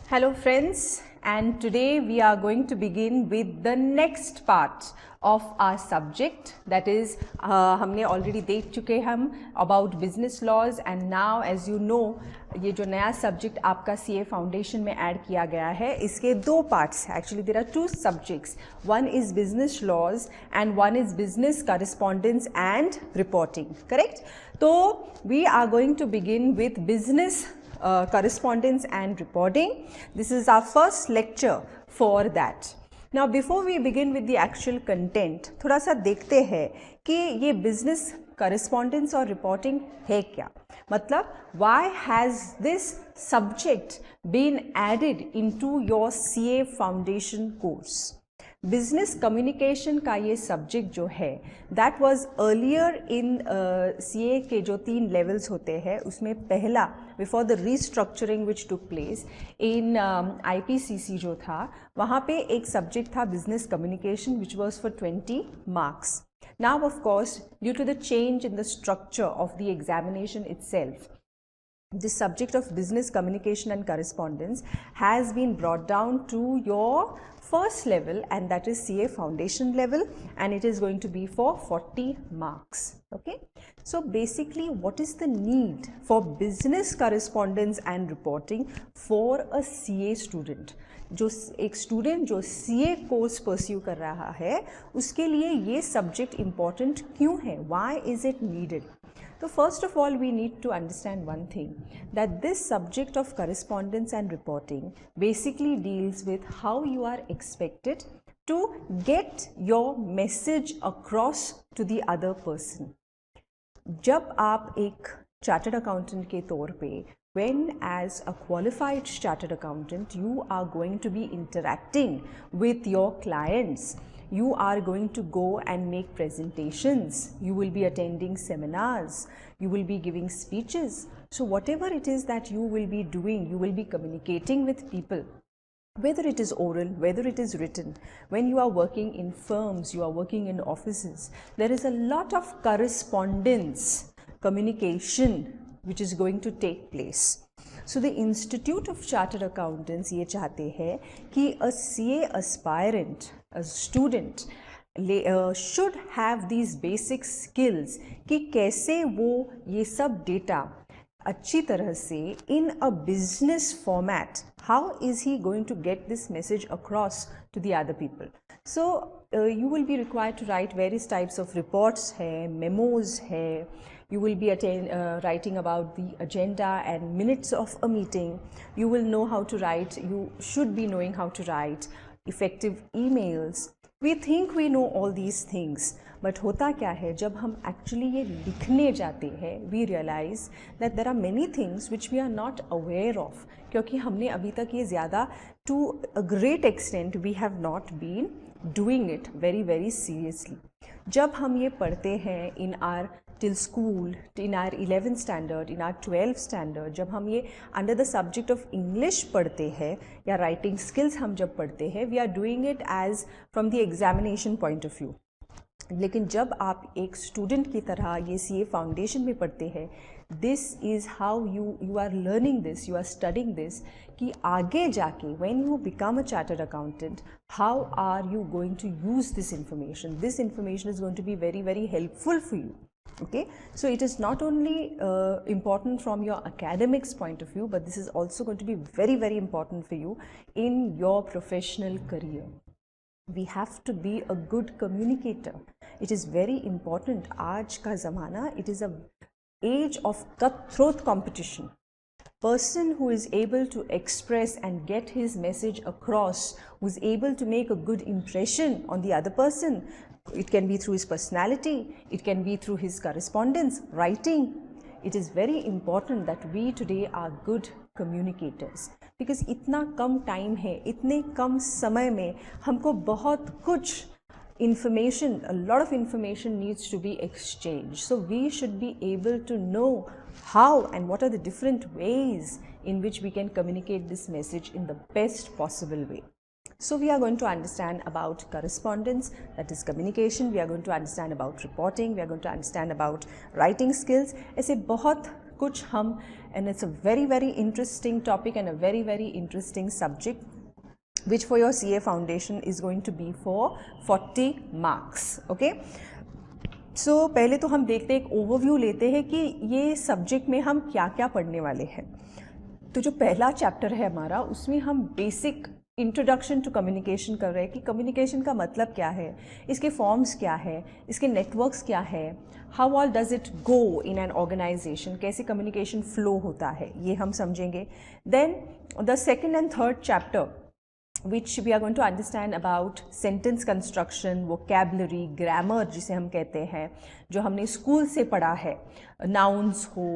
Hello friends, and today we are going to begin with the next part of our subject, that is हमने already देख चुके हम about business laws, and now as you know ये जो नया subject आपका CA Foundation में add किया गया है, इसके दो parts actually there are two subjects. One is business laws and one is business correspondence and reporting, correct? So we are going to begin with business correspondence and reporting. This is our first lecture for that. Now before we begin with the actual content, थोड़ा सा देखते हैं कि ये business correspondence और reporting है क्या, मतलब why has this subject been added into your CA Foundation course? Business communication का ये सब्जेक्ट जो है that was earlier in CA के जो 3 लेवल्स होते हैं उसमें पहला before the restructuring which took place in IPCC जो था वहाँ पे एक सब्जेक्ट था business communication which was for 20 marks. Now of course due to the change in the structure of the examination itself, the subject of business communication and correspondence has been brought down to your first level, and that is CA Foundation level, and it is going to be for 40 marks. Okay, so basically what is the need for business correspondence and reporting for a CA student? जो एक student जो CA course pursue कर रहा है उसके लिए ये subject important क्यों है? Why is it needed? So first of all we need to understand one thing, that this subject of correspondence and reporting basically deals with how you are expected to get your message across to the other person. जब आप एक chartered accountant के तौर पे when as a qualified chartered accountant you are going to be interacting with your clients, you are going to go and make presentations, you will be attending seminars, you will be giving speeches. So whatever it is that you will be doing, you will be communicating with people, whether it is oral, whether it is written. When you are working in firms, you are working in offices, there is a lot of correspondence, communication which is going to take place. So the Institute of Chartered Accountants ये चाहते हैं कि a CA aspirant, a student should have these basic skills कि कैसे वो ये सब data अच्छी तरह से in a business format, how is he going to get this message across to the other people? So you will be required to write various types of reports है, memos है, you will be writing about the agenda and minutes of a meeting. You will know how to write, you should be knowing how to write effective emails. We think we know all these things, but होता क्या है जब हम actually ये लिखने जाते हैं, we realize that there are many things which we are not aware of, क्योंकि हमने अभी तक ये ज़्यादा to a great extent we have not been doing it very seriously. जब हम ये पढ़ते हैं in our till school, in our 11th standard, in our 12th standard, जब हम ये under the subject of English पढ़ते हैं या writing skills हम जब पढ़ते हैं, we are doing it as from the examination point of view. लेकिन जब आप एक student की तरह ये CA Foundation में पढ़ते हैं, this is how you are learning this, you are studying this, कि आगे जाके when you become a chartered accountant, how are you going to use this information? This information is going to be very helpful for you. Okay, so it is not only important from your academics point of view, but this is also going to be very important for you in your professional career. We have to be a good communicator. It is very important. आज का ज़माना, it is a age of cutthroat competition. Person who is able to express and get his message across, who is able to make a good impression on the other person, it can be through his personality, it can be through his correspondence, writing. It is very important that we today are good communicators, because इतना कम time है, इतने कम समय में हमको बहुत कुछ information, a lot of information needs to be exchanged. So we should be able to know how and what are the different ways in which we can communicate this message in the best possible way. So we are going to understand about correspondence, that is communication. We are going to understand about reporting. We are going to understand about writing skills. ऐसे बहुत कुछ हम, and it's a very very interesting topic and a very very interesting subject which for your CA foundation is going to be for 40 marks. Okay, so पहले तो हम देखते हैं, एक ओवरव्यू लेते हैं कि ये सब्जेक्ट में हम क्या क्या पढ़ने वाले हैं. तो जो पहला चैप्टर है हमारा, उसमें हम बेसिक इंट्रोडक्शन टू कम्युनिकेशन कर रहे हैं कि कम्युनिकेशन का मतलब क्या है, इसके फॉर्म्स क्या है, इसके नेटवर्क्स क्या है, how all does it go in an organization, कैसे कम्युनिकेशन फ्लो होता है, ये हम समझेंगे. Then the second and third chapter which we are going to understand about sentence construction, vocabulary, grammar जिसे हम कहते हैं, जो हमने स्कूल से पढ़ा है, nouns हो,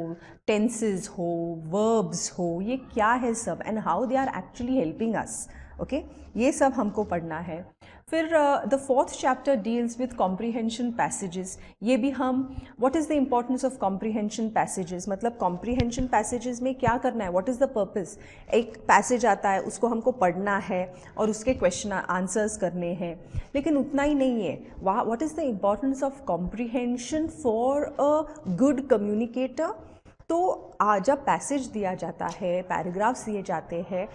tenses हो, verbs हो, ये क्या है सब, and how they are actually helping us. Okay, ये सब हमको पढ़ना है. फिर the fourth chapter deals with comprehension passages. ये भी हम, what is the importance of comprehension passages, मतलब कॉम्प्रीहेंशन पैसेजेस में क्या करना है, व्हाट इज़ द पर्पस. एक पैसेज आता है, उसको हमको पढ़ना है और उसके क्वेश्चन आंसर्स करने हैं, लेकिन उतना ही नहीं है. What is the importance of comprehension for a good communicator. तो जब पैसेज दिया जाता है, पैराग्राफ्स दिए जाते हैं,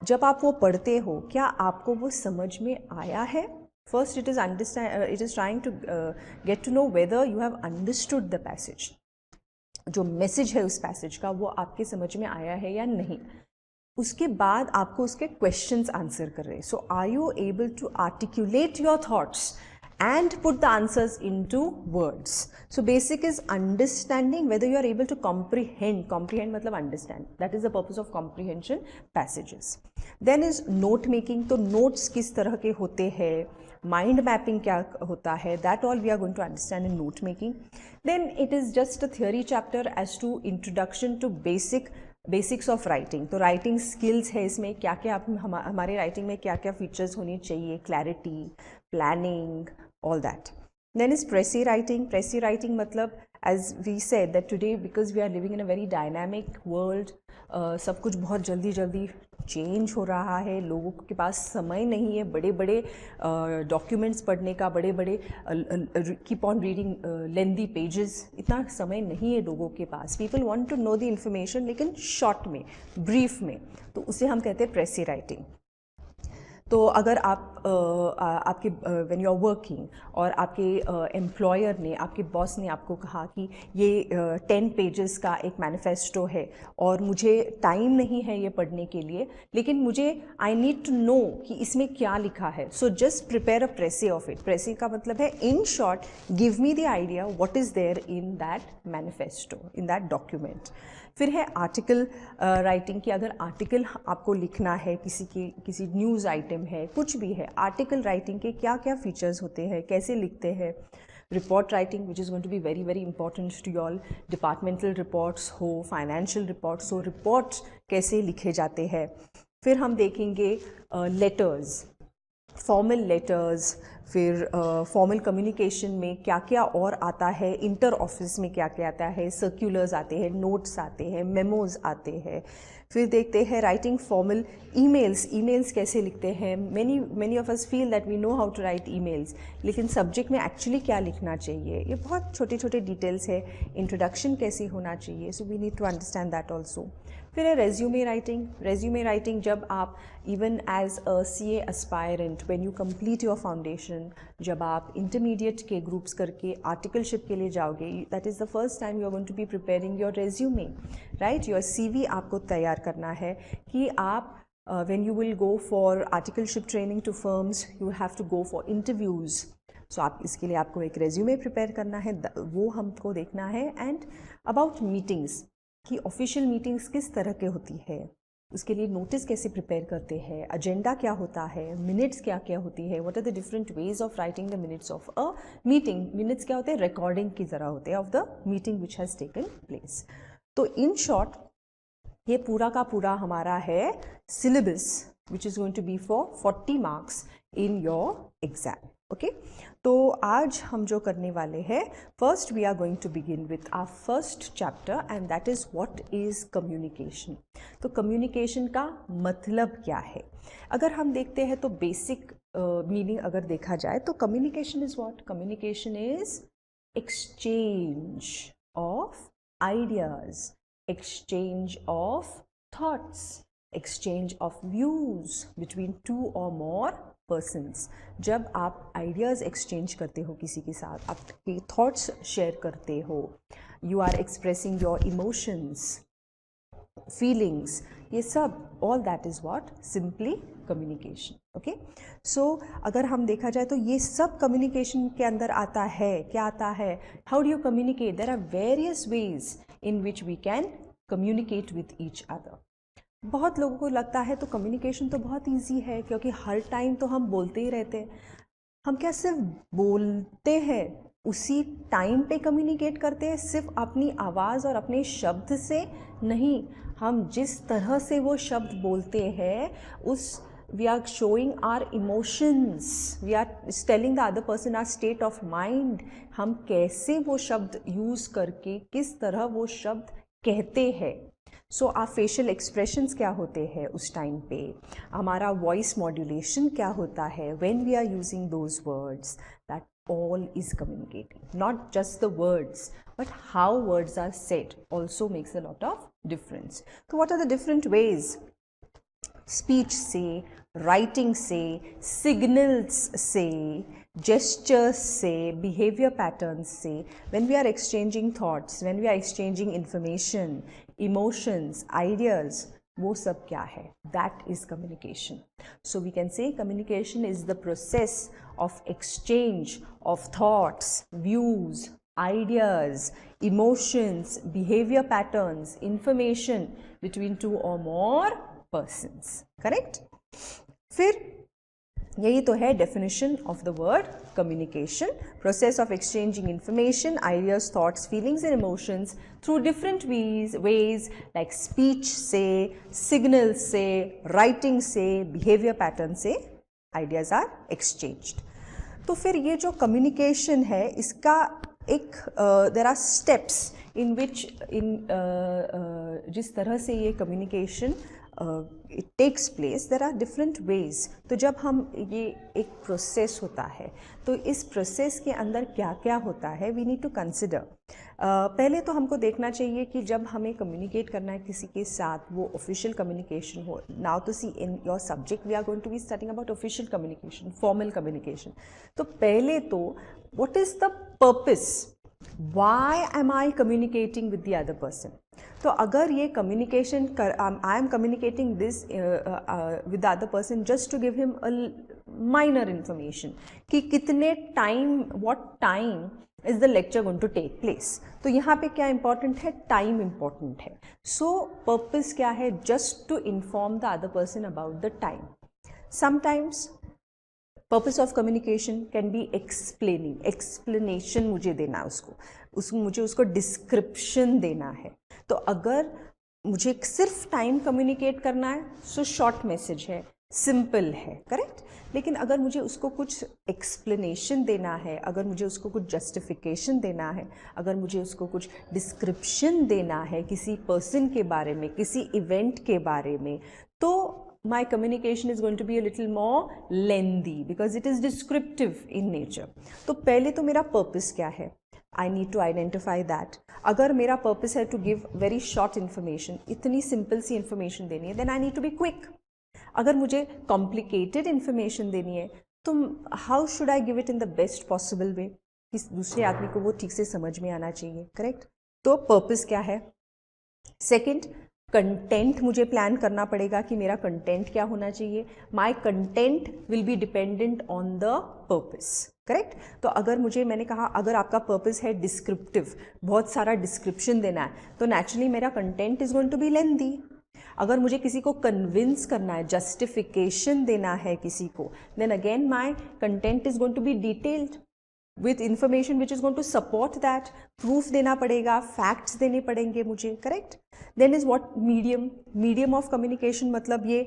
जब आप वो पढ़ते हो, क्या आपको वो समझ में आया है. First it is trying to get to know whether you have understood the passage. जो मैसेज है उस पैसेज का, वो आपके समझ में आया है या नहीं. उसके बाद आपको उसके क्वेश्चंस आंसर कर रहे हैं. So are you able to articulate your thoughts and put the answers into words. So basic is understanding, whether you are able to comprehend मतलब understand, that is the purpose of comprehension passages. Then is note making. तो notes किस तरह के होते हैं, mind mapping क्या होता है, that all we are going to understand in note making. Then it is just a theory chapter as to introduction to basics of writing. तो राइटिंग स्किल्स है इसमें, क्या क्या हमारे राइटिंग में क्या क्या फीचर्स होनी चाहिए, clarity, planning, all that. Then is pressy writing. Pressy writing मतलब, as we said that today because we are living in a very dynamic world, सब कुछ बहुत जल्दी जल्दी चेंज हो रहा है, लोगों के पास समय नहीं है बड़े बड़े डॉक्यूमेंट्स पढ़ने का, बड़े बड़े keep on reading lengthy pages, इतना समय नहीं है लोगों के पास. People want to know the information, लेकिन शॉर्ट में, ब्रीफ में. तो उसे हम कहते हैं प्रेसी राइटिंग. तो अगर आपके व्हेन यू आर वर्किंग और आपके एम्प्लॉयर ने, आपके बॉस ने आपको कहा कि ये 10 पेजेस का एक मैनिफेस्टो है और मुझे टाइम नहीं है ये पढ़ने के लिए, लेकिन मुझे आई नीड टू नो कि इसमें क्या लिखा है. So just prepare a precis of it. Precis का मतलब है in short, give me the idea what is there in that manifesto, in that document. फिर है आर्टिकल राइटिंग की. अगर आर्टिकल आपको लिखना है, किसी न्यूज़ आइटम है, कुछ भी है, आर्टिकल राइटिंग के क्या क्या फीचर्स होते हैं, कैसे लिखते हैं. Report writing which is going to be very very important to all. Departmental reports हो, फाइनेंशियल रिपोर्ट्स हो, रिपोर्ट्स कैसे लिखे जाते हैं. फिर हम देखेंगे लेटर्स, फॉर्मल लेटर्स. फिर फॉर्मल कम्युनिकेशन में क्या क्या और आता है, इंटर ऑफिस में क्या क्या आता है, सर्कुलर्स आते हैं, नोट्स आते हैं, मेमोज आते हैं. फिर देखते हैं राइटिंग फॉर्मल ईमेल्स कैसे लिखते हैं. Many of us feel that we know how to write emails, लेकिन सब्जेक्ट में एक्चुअली क्या लिखना चाहिए, ये बहुत छोटे छोटे डिटेल्स है. इंट्रोडक्शन कैसे होना चाहिए, so we need to understand that also. फिर है रेज्यूमे राइटिंग. रेज्यूमे राइटिंग जब आप even as a CA aspirant, when you complete your foundation, जब आप इंटरमीडिएट के ग्रुप्स करके आर्टिकलशिप के लिए जाओगे, that is the first time you are going to be preparing your resume, right. Your CV आपको तैयार करना है कि आप when you will go for articleship training to firms, you have to go for interviews. So आप इसके लिए आपको एक रेज्यूमे प्रिपेयर करना है, वो हमको देखना है. एंड अबाउट मीटिंग्स, कि ऑफिशियल मीटिंग्स किस तरह के होती है, उसके लिए नोटिस कैसे प्रिपेयर करते हैं, एजेंडा क्या होता है, मिनट्स क्या क्या होती है, what are the different ways of writing the minutes of a meeting. Minutes क्या होते हैं, रिकॉर्डिंग की तरह होते हैं of the meeting which has taken place. तो इन शॉर्ट ये पूरा का पूरा हमारा है syllabus which is going to be for 40 marks in your exam. Okay, तो आज हम जो करने वाले हैं, first we are going to begin with our first chapter and that is what is communication. तो कम्युनिकेशन का मतलब क्या है. अगर हम देखते हैं तो बेसिक मीनिंग अगर देखा जाए तो communication is what. Communication is exchange of ideas, exchange of thoughts, exchange of views between two or more persons. जब आप ideas exchange करते हो किसी के साथ, आपके thoughts share करते हो, you are expressing your emotions, feelings, ये सब, all that is what? Simply communication. Okay? So अगर हम देखा जाए तो ये सब communication के अंदर आता है. क्या आता है? How do you communicate? There are various ways in which we can communicate with each other. बहुत लोगों को लगता है तो communication तो बहुत easy है क्योंकि हर time तो हम बोलते ही रहते हैं. हम क्या सिर्फ बोलते हैं, उसी टाइम पे कम्युनिकेट करते हैं, सिर्फ अपनी आवाज़ और अपने शब्द से नहीं. हम जिस तरह से वो शब्द बोलते हैं, उस we are showing our emotions, we are telling the other person our state of mind. हम कैसे वो शब्द यूज़ करके किस तरह वो शब्द कहते हैं. सो आर फेशियल एक्सप्रेशंस क्या होते हैं उस टाइम पे, हमारा वॉइस मॉड्यूलेशन क्या होता है when we are using those words. That all is communicating. Not just the words, but how words are said also makes a lot of difference. So what are the different ways? Speech say, writing say, signals say, gestures say, behavior patterns say. When we are exchanging thoughts, when we are exchanging information, emotions, ideas, वो सब क्या है? That is communication. So we can say communication is the process of exchange of thoughts, views, ideas, emotions, behavior patterns, information between two or more persons. Correct? फिर यही तो है definition of the word communication. Process of exchanging information, ideas, thoughts, feelings and emotions through different ways like speech say, signals say, writing say, behavior patterns say, ideas are exchanged. तो फिर ये जो communication है, इसका एक there are steps in which जिस तरह से ये communication it takes place, there are different ways. तो जब हम ये एक प्रोसेस होता है, तो इस प्रोसेस के अंदर क्या क्या होता है, we need to consider. पहले तो हमको देखना चाहिए कि जब हमें कम्युनिकेट करना है किसी के साथ, वो ऑफिशियल कम्युनिकेशन हो. नाउ तो see in your subject we are going to be studying about official communication, formal communication. तो पहले तो what is the purpose, why am I communicating with the other person? तो अगर ये communication I am communicating this with the other person just to give him a minor information कि कितने time, what time is the lecture going to take place. तो यहाँ पे क्या important है? Time important है. So purpose क्या है? Just to inform the other person about the time. Sometimes purpose of communication can be explaining, explanation मुझे देना है मुझे उसको डिस्क्रिप्शन देना है. तो अगर मुझे सिर्फ टाइम कम्युनिकेट करना है, सो शॉर्ट मैसेज है, सिंपल है, करेक्ट. लेकिन अगर मुझे उसको कुछ एक्सप्लेनेशन देना है, अगर मुझे उसको कुछ जस्टिफिकेशन देना है, अगर मुझे उसको कुछ डिस्क्रिप्शन देना है किसी पर्सन के बारे में, किसी इवेंट के बारे में, तो my communication is going to be a little more lengthy because it is descriptive in nature. तो पहले तो मेरा purpose क्या है? I need to identify that. अगर मेरा purpose है to give very short information, इतनी simple सी information देनी है, then I need to be quick. अगर मुझे complicated information देनी है, तो how should I give it in the best possible way? कि दूसरे आदमी को वो ठीक से समझ में आना चाहिए, correct? तो purpose क्या है? Second, कंटेंट मुझे प्लान करना पड़ेगा कि मेरा कंटेंट क्या होना चाहिए. My content will be dependent on the purpose, correct. तो अगर मैंने कहा अगर आपका पर्पस है डिस्क्रिप्टिव, बहुत सारा डिस्क्रिप्शन देना है, तो नेचुरली मेरा content is going to be lengthy. अगर मुझे किसी को कन्विंस करना है, जस्टिफिकेशन देना है किसी को, then again my content is going to be detailed with information which is going to support that. proof देना पड़ेगा, facts देने पड़ेंगे मुझे, correct. then is what medium of communication, मतलब ये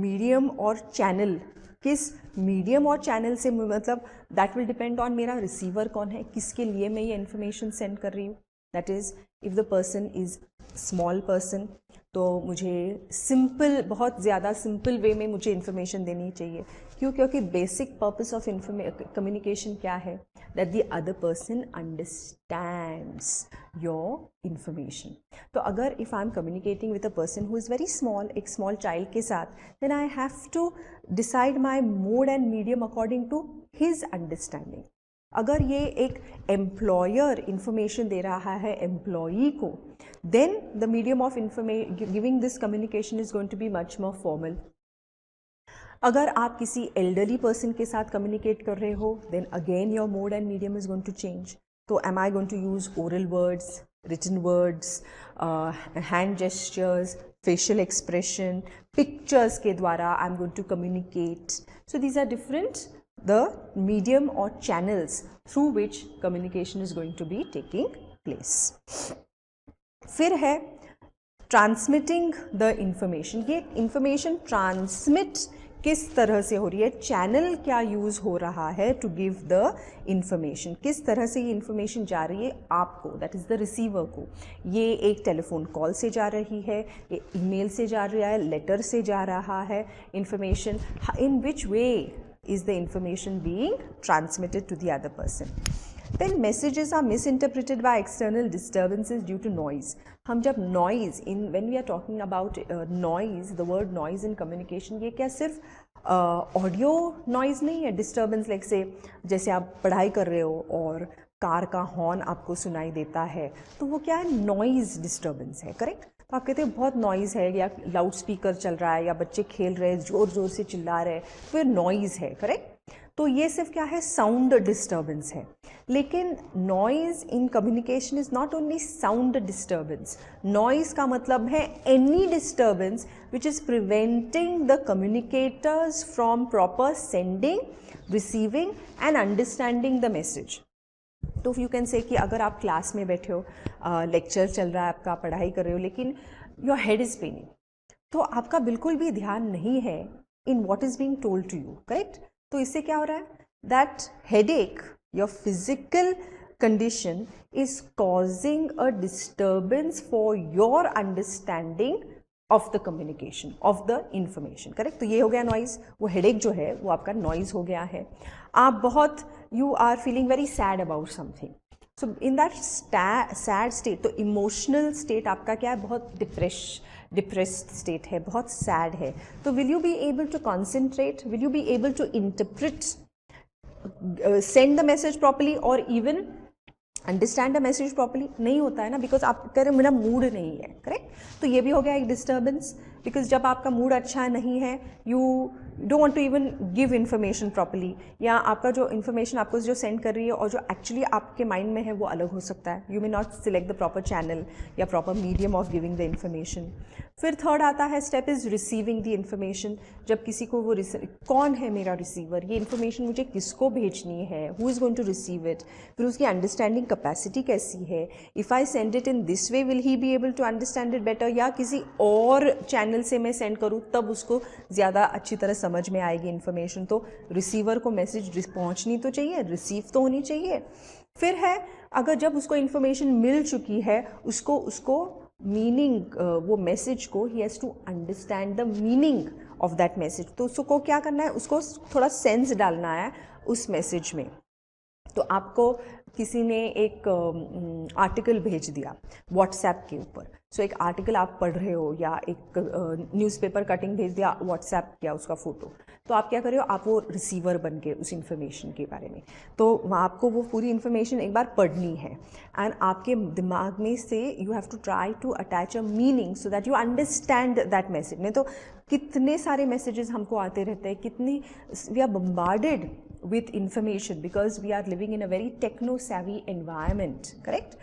medium और channel, किस मीडियम और चैनल से, मतलब that will depend on मेरा रिसीवर कौन है, किसके लिए मैं ये इन्फॉर्मेशन सेंड कर रही हूँ. that is if the person is small person, तो मुझे सिंपल, बहुत ज़्यादा सिंपल वे में मुझे इन्फॉर्मेशन देनी चाहिए क्यों? क्योंकि बेसिक पर्पस ऑफ कम्युनिकेशन क्या है? That the other person understands your information. तो अगर if I am communicating with a person who is very small, एक स्मॉल चाइल्ड के साथ, then I have to decide my mode and medium according to his understanding. अगर ये एक employer information दे रहा है एम्प्लॉई को, then the medium of giving this communication is going to be much more formal. अगर आप किसी एल्डरली पर्सन के साथ कम्युनिकेट कर रहे हो, then again your mode and medium is going to change. तो am I going to use oral words, written words, hand gestures, facial expression, pictures के द्वारा I'm going to communicate. So these are different, the medium or channels through which communication is going to be taking place. फिर है transmitting the information. ये information transmit किस तरह से हो रही है, चैनल क्या यूज़ हो रहा है टू गिव द इंफॉर्मेशन, किस तरह से ये इंफॉर्मेशन जा रही है आपको, दैट इज़ द रिसीवर को. ये एक टेलीफोन कॉल से जा रही है, ये ईमेल से जा रहा है, लेटर से जा रहा है information. In which way is the information being transmitted to the other person. Then messages are misinterpreted by external disturbances due to noise. हम जब noise when we are talking about noise, the word noise in communication, ये क्या सिर्फ audio noise नहीं है. Disturbance like से जैसे आप पढ़ाई कर रहे हो और कार का हॉर्न आपको सुनाई देता है, तो वो क्या है? नॉइज़ डिस्टर्बेंस है, करेक्ट. तो आप कहते हैं बहुत नॉइज़ है, या लाउड स्पीकर चल रहा है, या बच्चे खेल रहे हैं, ज़ोर ज़ोर से चिल्ला रहे हैं, तो ये नॉइज़ है, करेक्ट. तो ये सिर्फ क्या है? साउंड डिस्टर्बेंस है. लेकिन noise in communication is not only sound disturbance. Noise का मतलब है any disturbance which is preventing the communicators from proper sending, receiving end understanding the message. तो यू कैन से कि अगर आप क्लास में बैठे हो, लेक्चर चल रहा है आपका, पढ़ाई कर रहे हो, लेकिन योर हेड इज़ पेनिंग, तो आपका बिल्कुल भी ध्यान नहीं है in what is being told to you, correct. तो इससे क्या हो रहा है? That headache, your physical condition is causing a disturbance for your understanding of the communication, of the information, correct. तो ये हो गया नॉइज़. वो हेडेक जो है वो आपका नॉइज़ हो गया है. आप बहुत, you are feeling very sad about something, so in that sad state, तो इमोशनल स्टेट आपका क्या है? बहुत डिप्रेस्ड स्टेट है, बहुत सैड है. तो will you be able to concentrate, will you be able to interpret, send the message properly और even understand the message properly? नहीं होता है ना, बिकॉज आप कह रहे मेरा मूड नहीं है, करेक्ट. तो ये भी हो गया एक डिस्टर्बेंस, बिकॉज जब आपका मूड अच्छा नहीं है, you don't want to even give information properly, या आपका जो इन्फॉर्मेशन आपको जो सेंड कर रही है और जो एक्चुअली आपके माइंड में है वो अलग हो सकता है. You may not select the proper channel या proper medium of giving the information. फिर थर्ड आता है step is receiving the information. जब किसी को वो कौन है मेरा रिसीवर, ये इन्फॉर्मेशन मुझे किसको भेजनी है, who is going to receive it, फिर उसकी अंडरस्टैंडिंग कैपेसिटी कैसी है. If I send it in this way will he be able to understand it better, या किसी और चैनल से मैं सेंड करूँ तब उसको ज़्यादा अच्छी तरह समझ में आएगी इन्फॉर्मेशन. तो रिसीवर को मैसेज पहुँचनी तो चाहिए, रिसीव तो होनी चाहिए. फिर है अगर जब उसको इन्फॉर्मेशन मिल चुकी है, उसको मीनिंग, वो मैसेज को he has to understand the meaning of that message. तो उसको क्या करना है? उसको थोड़ा सेंस डालना है उस मैसेज में. तो आपको किसी ने एक आर्टिकल भेज दिया व्हाट्सएप के ऊपर, सो एक आर्टिकल आप पढ़ रहे हो, या एक न्यूज़पेपर कटिंग भेज दिया, व्हाट्सएप किया उसका फ़ोटो, तो आप क्या कर रहे हो? आप वो रिसीवर बन के उस इन्फॉर्मेशन के बारे में, तो आपको वो पूरी इन्फॉर्मेशन एक बार पढ़नी है. एंड आपके दिमाग में से you have to try to attach a meaning so that you understand that message. नहीं तो कितने सारे मैसेजेस हमको आते रहते हैं, कितनी we are bombarded with information because we are living in a very techno savvy environment, correct.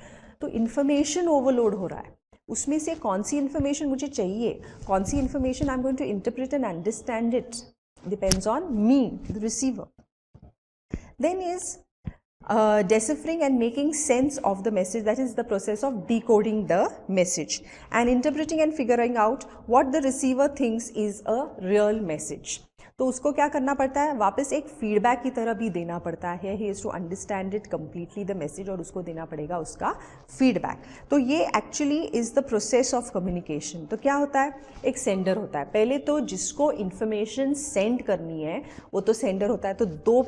तो information overload हो रहा है, उसमें से कौन सी information मुझे चाहिए, कौन सी information I'm going to interpret and understand it depends on me, the receiver. Then is deciphering and making sense of the message, that is the process of decoding the message and interpreting and figuring out what the receiver thinks is a real message. तो उसको क्या करना पड़ता है, वापस एक feedback की तरह भी देना पड़ता है, he is to understand it completely the message, और उसको देना पड़ेगा उसका फीडबैक। तो ये actually is the process of communication. तो क्या होता है, एक सेंडर होता है, पहले तो जिसको इन्फॉर्मेशन सेंड करनी है वो तो सेंडर होता है। तो दो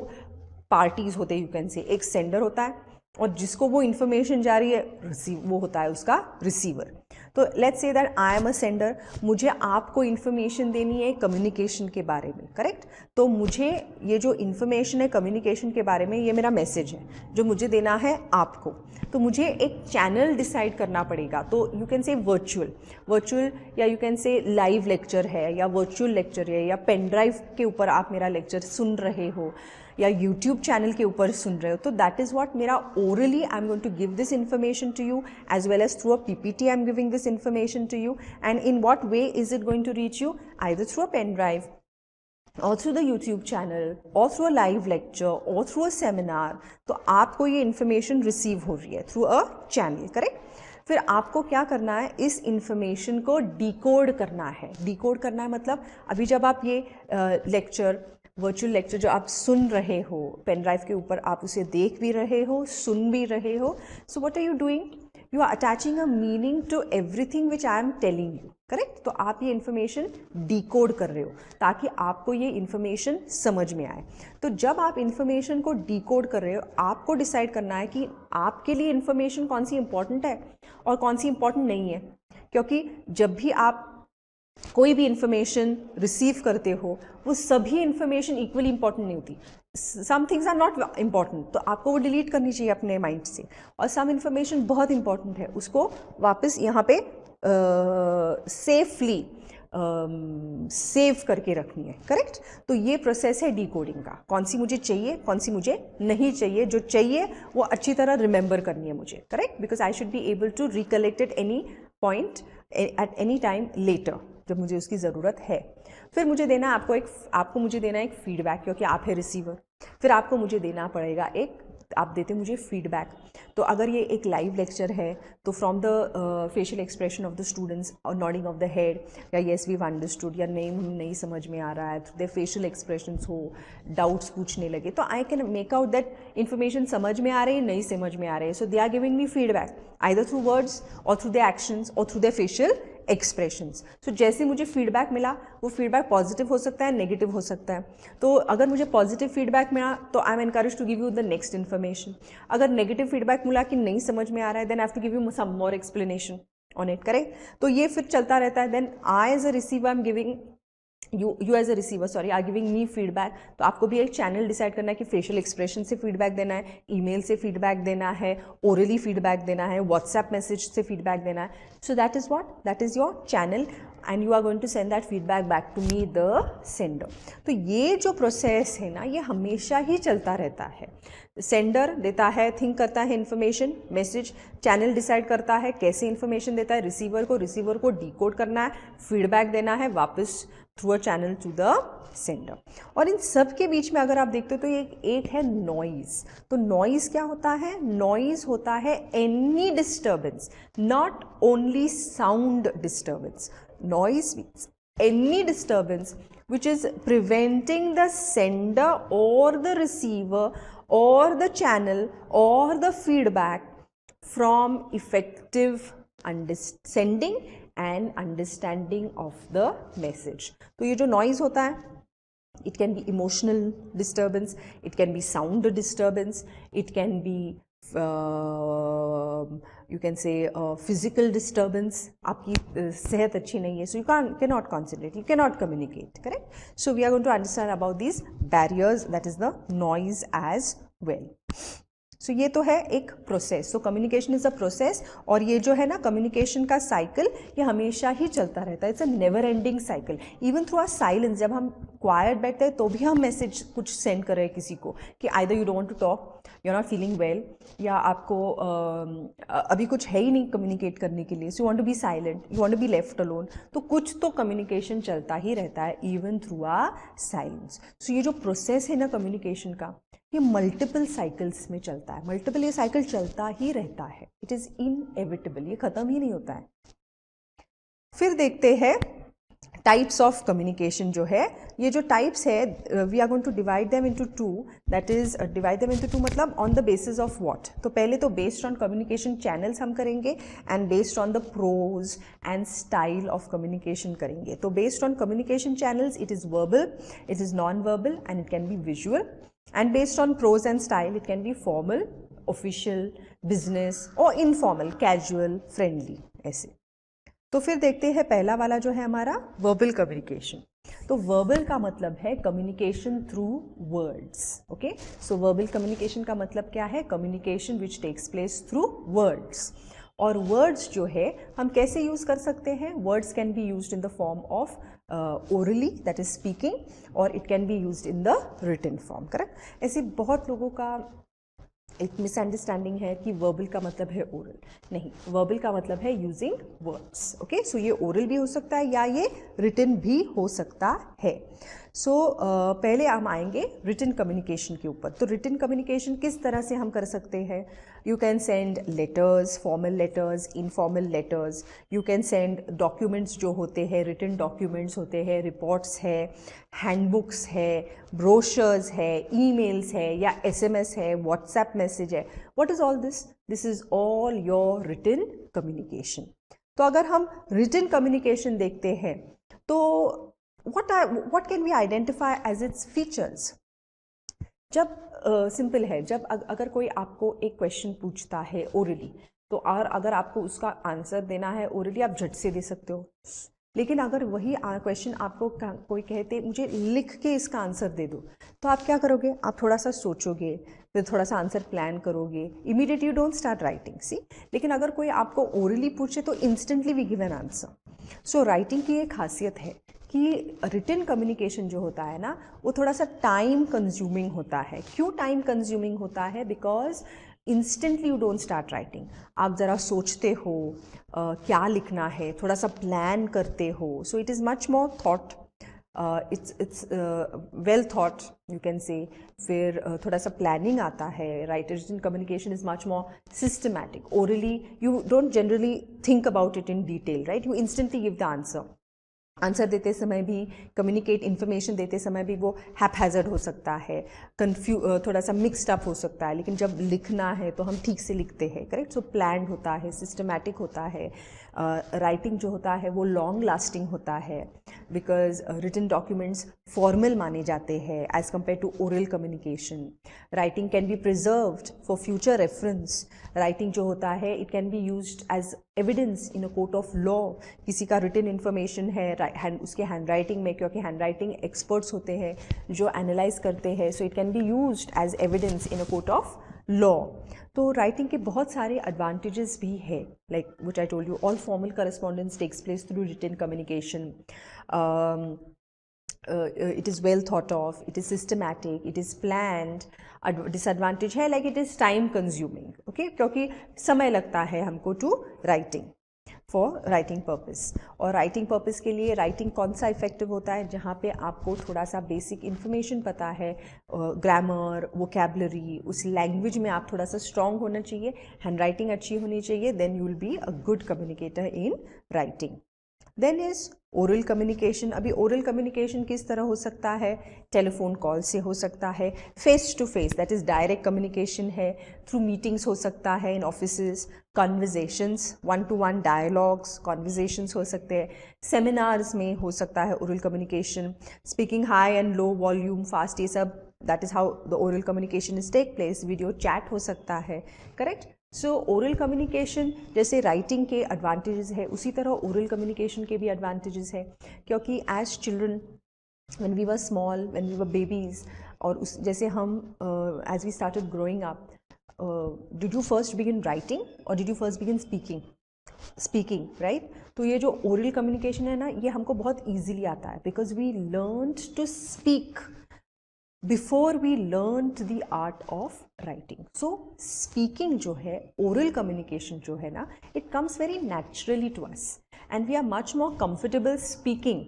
पार्टीज होते हैं, यू कैन से, एक सेंडर होता है और जिसको वो इन्फॉर्मेशन जा रही है रिसीव, वो होता है उसका रिसीवर। तो let's say that I am a sender, मुझे आपको इन्फॉर्मेशन देनी है कम्युनिकेशन के बारे में, करेक्ट। तो मुझे ये जो इन्फॉर्मेशन है कम्युनिकेशन के बारे में, ये मेरा मैसेज है जो मुझे देना है आपको। तो मुझे एक चैनल डिसाइड करना पड़ेगा। तो यू कैन से वर्चुअल या यू कैन से लाइव लेक्चर है या वर्चुअल लेक्चर है या पेन ड्राइव के ऊपर आप मेरा लेक्चर सुन रहे हो या यूट्यूब चैनल के ऊपर सुन रहे हो। तो दैट इज़ व्हाट मेरा orally I am going to give this information to you, as well as through a PPT I am giving this information to you. And in what way is it going to reach you, either through a pen drive or through the YouTube channel or through a live lecture or through a seminar। तो आपको ये information receive हो रही है through a channel, correct. फिर आपको क्या करना है, इस information को decode करना है। decode करना है मतलब अभी जब आप ये लेक्चर, वर्चुअल लेक्चर जो आप सुन रहे हो पेन ड्राइव के ऊपर, आप उसे देख भी रहे हो, सुन भी रहे हो। So what are you doing, you are attaching a meaning to everything which I am telling you, correct. तो आप ये इन्फॉर्मेशन डिकोड कर रहे हो ताकि आपको ये इन्फॉर्मेशन समझ में आए। तो जब आप इन्फॉर्मेशन को डिकोड कर रहे हो, आपको डिसाइड करना है कि आपके लिए इन्फॉर्मेशन कौन सी इंपॉर्टेंट है और कौन सी इंपॉर्टेंट नहीं है। क्योंकि जब भी आप कोई भी इंफॉर्मेशन रिसीव करते हो, वो सभी इंफॉर्मेशन इक्वली इंपॉर्टेंट नहीं होती। Some things are not important, तो आपको वो डिलीट करनी चाहिए अपने माइंड से, और सम इंफॉर्मेशन बहुत इंपॉर्टेंट है, उसको वापस यहाँ पे सेफली सेव करके रखनी है, करेक्ट। तो ये प्रोसेस है डिकोडिंग का, कौन सी मुझे चाहिए, कौन सी मुझे नहीं चाहिए। जो चाहिए वो अच्छी तरह रिमेंबर करनी है मुझे, correct, because I should be able to recollect at any point at any time later जब मुझे उसकी ज़रूरत है। फिर मुझे देना आपको मुझे देना एक फीडबैक, क्योंकि आप है रिसीवर। फिर आपको मुझे देना पड़ेगा आप देते मुझे फीडबैक। तो अगर ये एक लाइव लेक्चर है तो from the facial expression of the students और नॉडिंग ऑफ द हेड, या येस वी अंडरस्टूड, या नहीं समझ में आ रहा है, दे फेशियल एक्सप्रेशंस हो, डाउट्स पूछने लगे, तो I can make out that information समझ में आ रही है, नहीं समझ में आ रही है। So they are giving me feedback either through words or through the actions or through the facial expressions. So जैसे मुझे फीडबैक मिला, वो फीडबैक पॉजिटिव हो सकता है, नेगेटिव हो सकता है। तो अगर मुझे पॉजिटिव फीडबैक मिला तो I am encourage to give you the next information. अगर नेगेटिव फीडबैक मिला कि नहीं समझ में आ रहा है, then I have to give you some more explanation on it, correct. तो ये फिर चलता रहता है। Then I as a receiver I am giving you as a receiver sorry are giving me feedback. तो आपको भी एक चैनल डिसाइड करना है कि फेशियल एक्सप्रेशन से फीडबैक देना है, ईमेल से फीडबैक देना है, ओरली फीडबैक देना है, व्हाट्सएप मैसेज से फीडबैक देना है। So that is what, that is your channel and you are going to send that feedback back to me the sender. तो ये जो प्रोसेस है ना, ये हमेशा ही चलता रहता है। सेंडर देता है, थिंक करता है इन्फॉर्मेशन, मैसेज, चैनल डिसाइड करता है कैसे इन्फॉर्मेशन देता है रिसीवर को डिकोड करना है, फीडबैक देना है वापस through a channel to the sender. और इन सब के बीच में अगर आप देखते हो तो एक है नॉइज। तो नॉइज क्या होता है, नॉइज होता है any disturbance, not only sound disturbance. Noise means any disturbance which is preventing the sender or the receiver or the channel or the feedback from effective sending and understanding of the message. तो ये जो noise होता है, it can be emotional disturbance, it can be sound disturbance, it can be you can say physical disturbance, आपकी सेहत अच्छी नहीं है, so you cannot concentrate, you cannot communicate, correct? So we are going to understand about these barriers, that is the noise as well. सो ये तो है एक process. So communication is a process, और ये जो है ना कम्युनिकेशन का साइकिल, ये हमेशा ही चलता रहता है। It's a never ending cycle. Even through our silence, जब हम क्वाइट बैठते हैं तो भी हम मैसेज कुछ सेंड कर रहे हैं किसी को कि either you don't want to talk, you are not feeling well, या आपको अभी कुछ है ही नहीं कम्युनिकेट करने के लिए, so you want to be silent, you want to be left alone. तो कुछ तो कम्युनिकेशन चलता ही रहता है even through our silence. So ये जो प्रोसेस है ना कम्युनिकेशन का, ये मल्टीपल साइकिल्स में चलता है। मल्टीपल ये साइकिल चलता ही रहता है, इट इज़ इनएविटेबल, ये ख़त्म ही नहीं होता है। फिर देखते हैं टाइप्स ऑफ कम्युनिकेशन जो है, ये जो टाइप्स है we are going to divide them into two, that is divide them into two मतलब on the basis of what. तो पहले तो बेस्ड ऑन कम्युनिकेशन चैनल्स हम करेंगे and based on the purpose and style of communication करेंगे। तो based on communication channels it is verbal, it is non verbal and it can be visual, and based on purpose and style it can be formal, official, business और informal, casual, friendly, ऐसे। तो फिर देखते हैं पहला वाला जो है हमारा वर्बल कम्युनिकेशन। तो वर्बल का मतलब है communication through words. Okay, so verbal communication का मतलब क्या है? Communication which takes place through words. और वर्ड्स जो है हम कैसे यूज़ कर सकते हैं? Words can be used in the form of orally, that is speaking, or it can be used in the written form, correct? ऐसे बहुत लोगों का एक मिसअंडरस्टैंडिंग है कि वर्बल का मतलब है ओरल। नहीं, वर्बल का मतलब है यूजिंग वर्ड्स। ओके, सो ये ओरल भी हो सकता है या ये रिटन भी हो सकता है। सो पहले हम आएंगे रिटन कम्युनिकेशन के ऊपर। तो रिटन कम्युनिकेशन किस तरह से हम कर सकते हैं? You can send letters, formal letters, informal letters, you can send documents जो होते हैं, रिटन डॉक्यूमेंट्स होते हैं, रिपोर्ट्स है, हैंडबुक्स है, ब्रोशर्स है, ईमेल्स है या SMS है, व्हाट्सएप मैसेज है। What is all this? This is all your written communication. तो अगर हम रिटन कम्युनिकेशन देखते हैं तो what can we identify as its features? जब सिंपल है, जब अगर कोई आपको एक क्वेश्चन पूछता है ओरली, तो और अगर आपको उसका आंसर देना है ओरली, आप झट से दे सकते हो। लेकिन अगर वही क्वेश्चन आपको कोई कहते मुझे लिख के इसका आंसर दे दो, तो आप क्या करोगे? आप थोड़ा सा सोचोगे, फिर थोड़ा सा आंसर प्लान करोगे, immediately you don't start writing. See, लेकिन अगर कोई आपको ओरली पूछे तो instantly we give an answer. So writing की एक खासियत है कि रिटन कम्युनिकेशन जो होता है ना, वो थोड़ा सा टाइम कंज्यूमिंग होता है। क्यों टाइम कंज्यूमिंग होता है? Because instantly you don't start writing. आप ज़रा सोचते हो क्या लिखना है, थोड़ा सा प्लान करते हो। So it is much more thought, it's well thought you can say. फिर थोड़ा सा प्लानिंग आता है। Written communication is much more systematic. Orally you don't generally think about it in detail, right? You instantly give the answer. Answer देते समय भी, communicate information देते समय भी वो हैपहैज़र्ड हो सकता है, थोड़ा सा मिक्सड अप हो सकता है। लेकिन जब लिखना है तो हम ठीक से लिखते हैं, करेक्ट? सो प्लान्ड होता है, सिस्टमैटिक होता है। राइटिंग जो होता है वो लॉन्ग लास्टिंग होता है, बिकॉज रिटन डॉक्यूमेंट्स फॉर्मल माने जाते हैं as compare to oral communication. Writing can be preserved for future reference. Writing जो होता है it can be used as evidence in a court of law. किसी का रिटन इन्फॉर्मेशन है उसके हैंड राइटिंग में, क्योंकि हैंड राइटिंग एक्सपर्ट्स होते हैं जो एनालाइज करते हैं, so it can be used as evidence in a court of law. तो राइटिंग के बहुत सारे एडवांटेजेस भी है, like which I told you, all formal correspondence takes place through written communication. it is well thought of, it is systematic, it is planned. Disadvantage है like it is time consuming, okay? क्योंकि समय लगता है हमको to writing, for writing purpose। और writing purpose के लिए writing कौन सा effective होता है? जहाँ पे आपको थोड़ा सा basic information पता है, grammar, vocabulary, उस language में आप थोड़ा सा strong होना चाहिए, handwriting अच्छी होनी चाहिए, then you will be a good communicator in writing। Then is oral communication. अभी ओरल कम्युनिकेशन किस तरह हो सकता है? टेलीफोन कॉल से हो सकता है, face to face, that is direct communication है, थ्रू मीटिंग्स हो सकता है in offices, conversations, 1-to-1 dialogues, conversations हो सकते हैं, सेमिनार्स में हो सकता है oral communication, speaking high and low volume, fast, ये सब that is how the oral communication is take place. Video chat हो सकता है, करेक्ट? सो ओरल कम्युनिकेशन जैसे राइटिंग के एडवांटेजेस है, उसी तरह ओरल कम्युनिकेशन के भी एडवांटेजेस है। क्योंकि as children, when we were small, when we were babies, और उस जैसे हम as we started growing up, did you first begin writing or did you first begin speaking, right? तो ये जो ओरल कम्युनिकेशन है ना, ये हमको बहुत ईजिली आता है, because we learned to speak before we learned the art of writing. So speaking जो है, ओरल कम्युनिकेशन जो है ना, it comes very naturally to us and we are much more comfortable speaking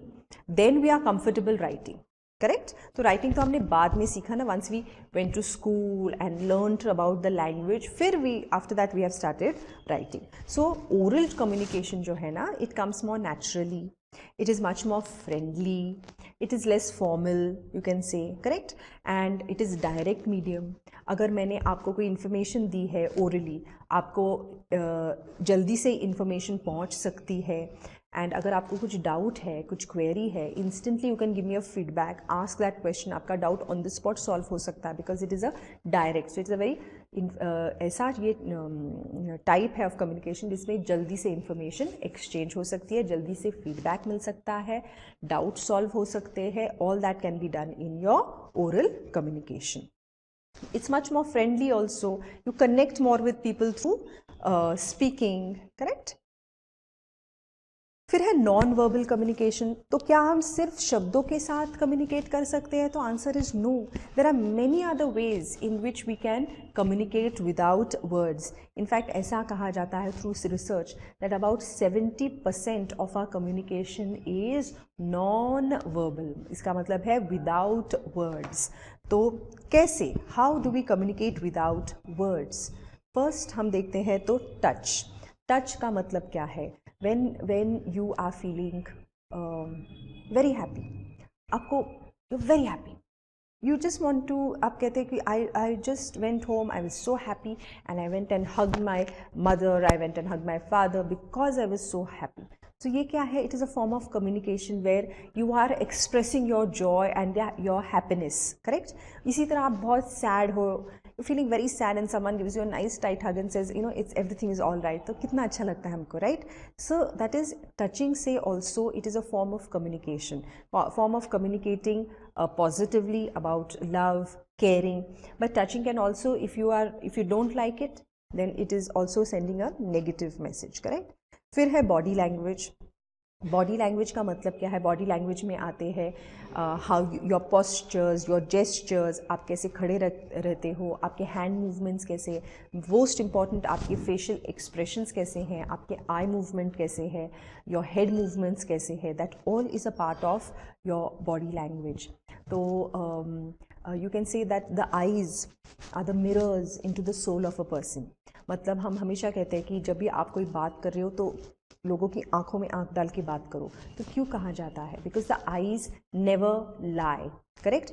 than we are comfortable writing, correct? तो writing तो हमने बाद में सीखा ना, once we went to school and learned about the language, फिर we after that we have started writing. So oral communication जो है ना, it comes more naturally, It is much more friendly, it is less formal, you can say, correct? And it is direct medium. अगर मैंने आपको कोई information दी है orally, आपको जल्दी से इन्फॉर्मेशन पहुंच सकती है. एंड अगर आपको कुछ डाउट है, कुछ क्वेरी है, instantly you can give me a feedback, ask that question. आपका doubt on the spot solve हो सकता है because it is a direct. So it's a very ऐसा ये टाइप है ऑफ कम्युनिकेशन जिसमें जल्दी से इंफॉर्मेशन एक्सचेंज हो सकती है, जल्दी से फीडबैक मिल सकता है, डाउट सॉल्व हो सकते हैं. All that can be done in your oral communication. It's much more friendly also. You connect more with people through speaking, correct? फिर है नॉन वर्बल कम्युनिकेशन. तो क्या हम सिर्फ शब्दों के साथ कम्युनिकेट कर सकते हैं? तो answer is no. There are many other ways in which we can communicate without words. In fact ऐसा कहा जाता है through research that about 70% of our communication is non verbal. इसका मतलब है विदाउट वर्ड्स. तो कैसे, how do we communicate without words? First हम देखते हैं तो टच. टच का मतलब क्या है? when you are feeling very happy, आपको you're very happy, you just want to, आप कहते हैं कि I just went home, I was so happy and I went and hugged my mother, I went and hugged my father because I was so happy. So ये क्या है? It is a form of communication where you are expressing your joy and your happiness, correct? इसी तरह आप बहुत sad हो, you're feeling very sad and someone gives you a nice tight hug and says, you know, it's everything is all right. तो कितना अच्छा लगता है हमको, right? So that is touching. Say also it is a form of communication, form of communicating positively about love, caring. But touching can also, if you don't like it, then it is also sending a negative message, correct? फिर है body language. Body language का मतलब क्या है? Body language में आते हैं how your postures, your gestures, आप कैसे खड़े रहते हो, आपके हैंड मूवमेंट्स कैसे, मोस्ट इम्पॉर्टेंट आपके फेशियल एक्सप्रेशंस कैसे हैं, आपके आई मूवमेंट कैसे है, योर हेड मूवमेंट्स कैसे है. That all is a part of your body language. तो you can say that the eyes are the mirrors into the soul of a person. मतलब हम हमेशा कहते हैं कि जब भी आप कोई बात कर रहे हो तो लोगों की आंखों में आंख डाल के बात करो. तो क्यों कहा जाता है? Because the eyes never lie, correct?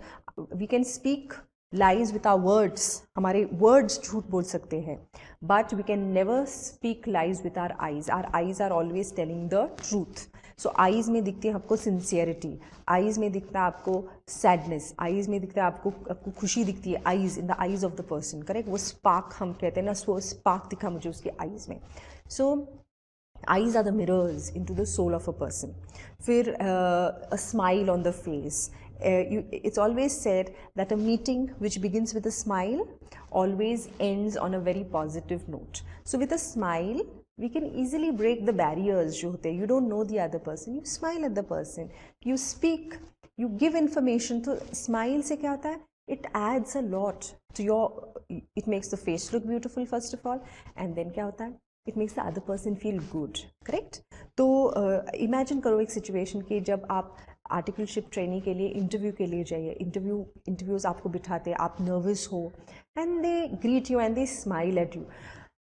We can speak lies with our words, हमारे वर्ड्स झूठ बोल सकते हैं, but we can never speak lies with our eyes. Our eyes are always telling the truth. So eyes में दिखती है आपको sincerity, eyes में दिखता है आपको सैडनेस, आईज में दिखता है आपको खुशी दिखती है, eyes in the eyes of the person, correct? वो स्पार्क हम कहते हैं ना, वो स्पार्क दिखा मुझे उसके आईज में. सो eyes are the mirrors into the soul of a person. फिर a smile on the face. It's always said that a meeting which begins with a smile always ends on a very positive note. So with a smile we can easily break the barriers जो होते हैं. You don't know the other person, you smile at the person, you speak, you give information. तो smile से क्या होता है? It adds a lot to your, it makes the face look beautiful first of all, and then क्या होता है? It makes the other person feel good, correct? तो imagine करो एक सिचुएशन कि जब आप आर्टिकलशिप ट्रेनिंग के लिए इंटरव्यू के लिए जाइए, इंटरव्यूज़ आपको बिठाते, आप नर्वस हो and they greet you and they smile at you.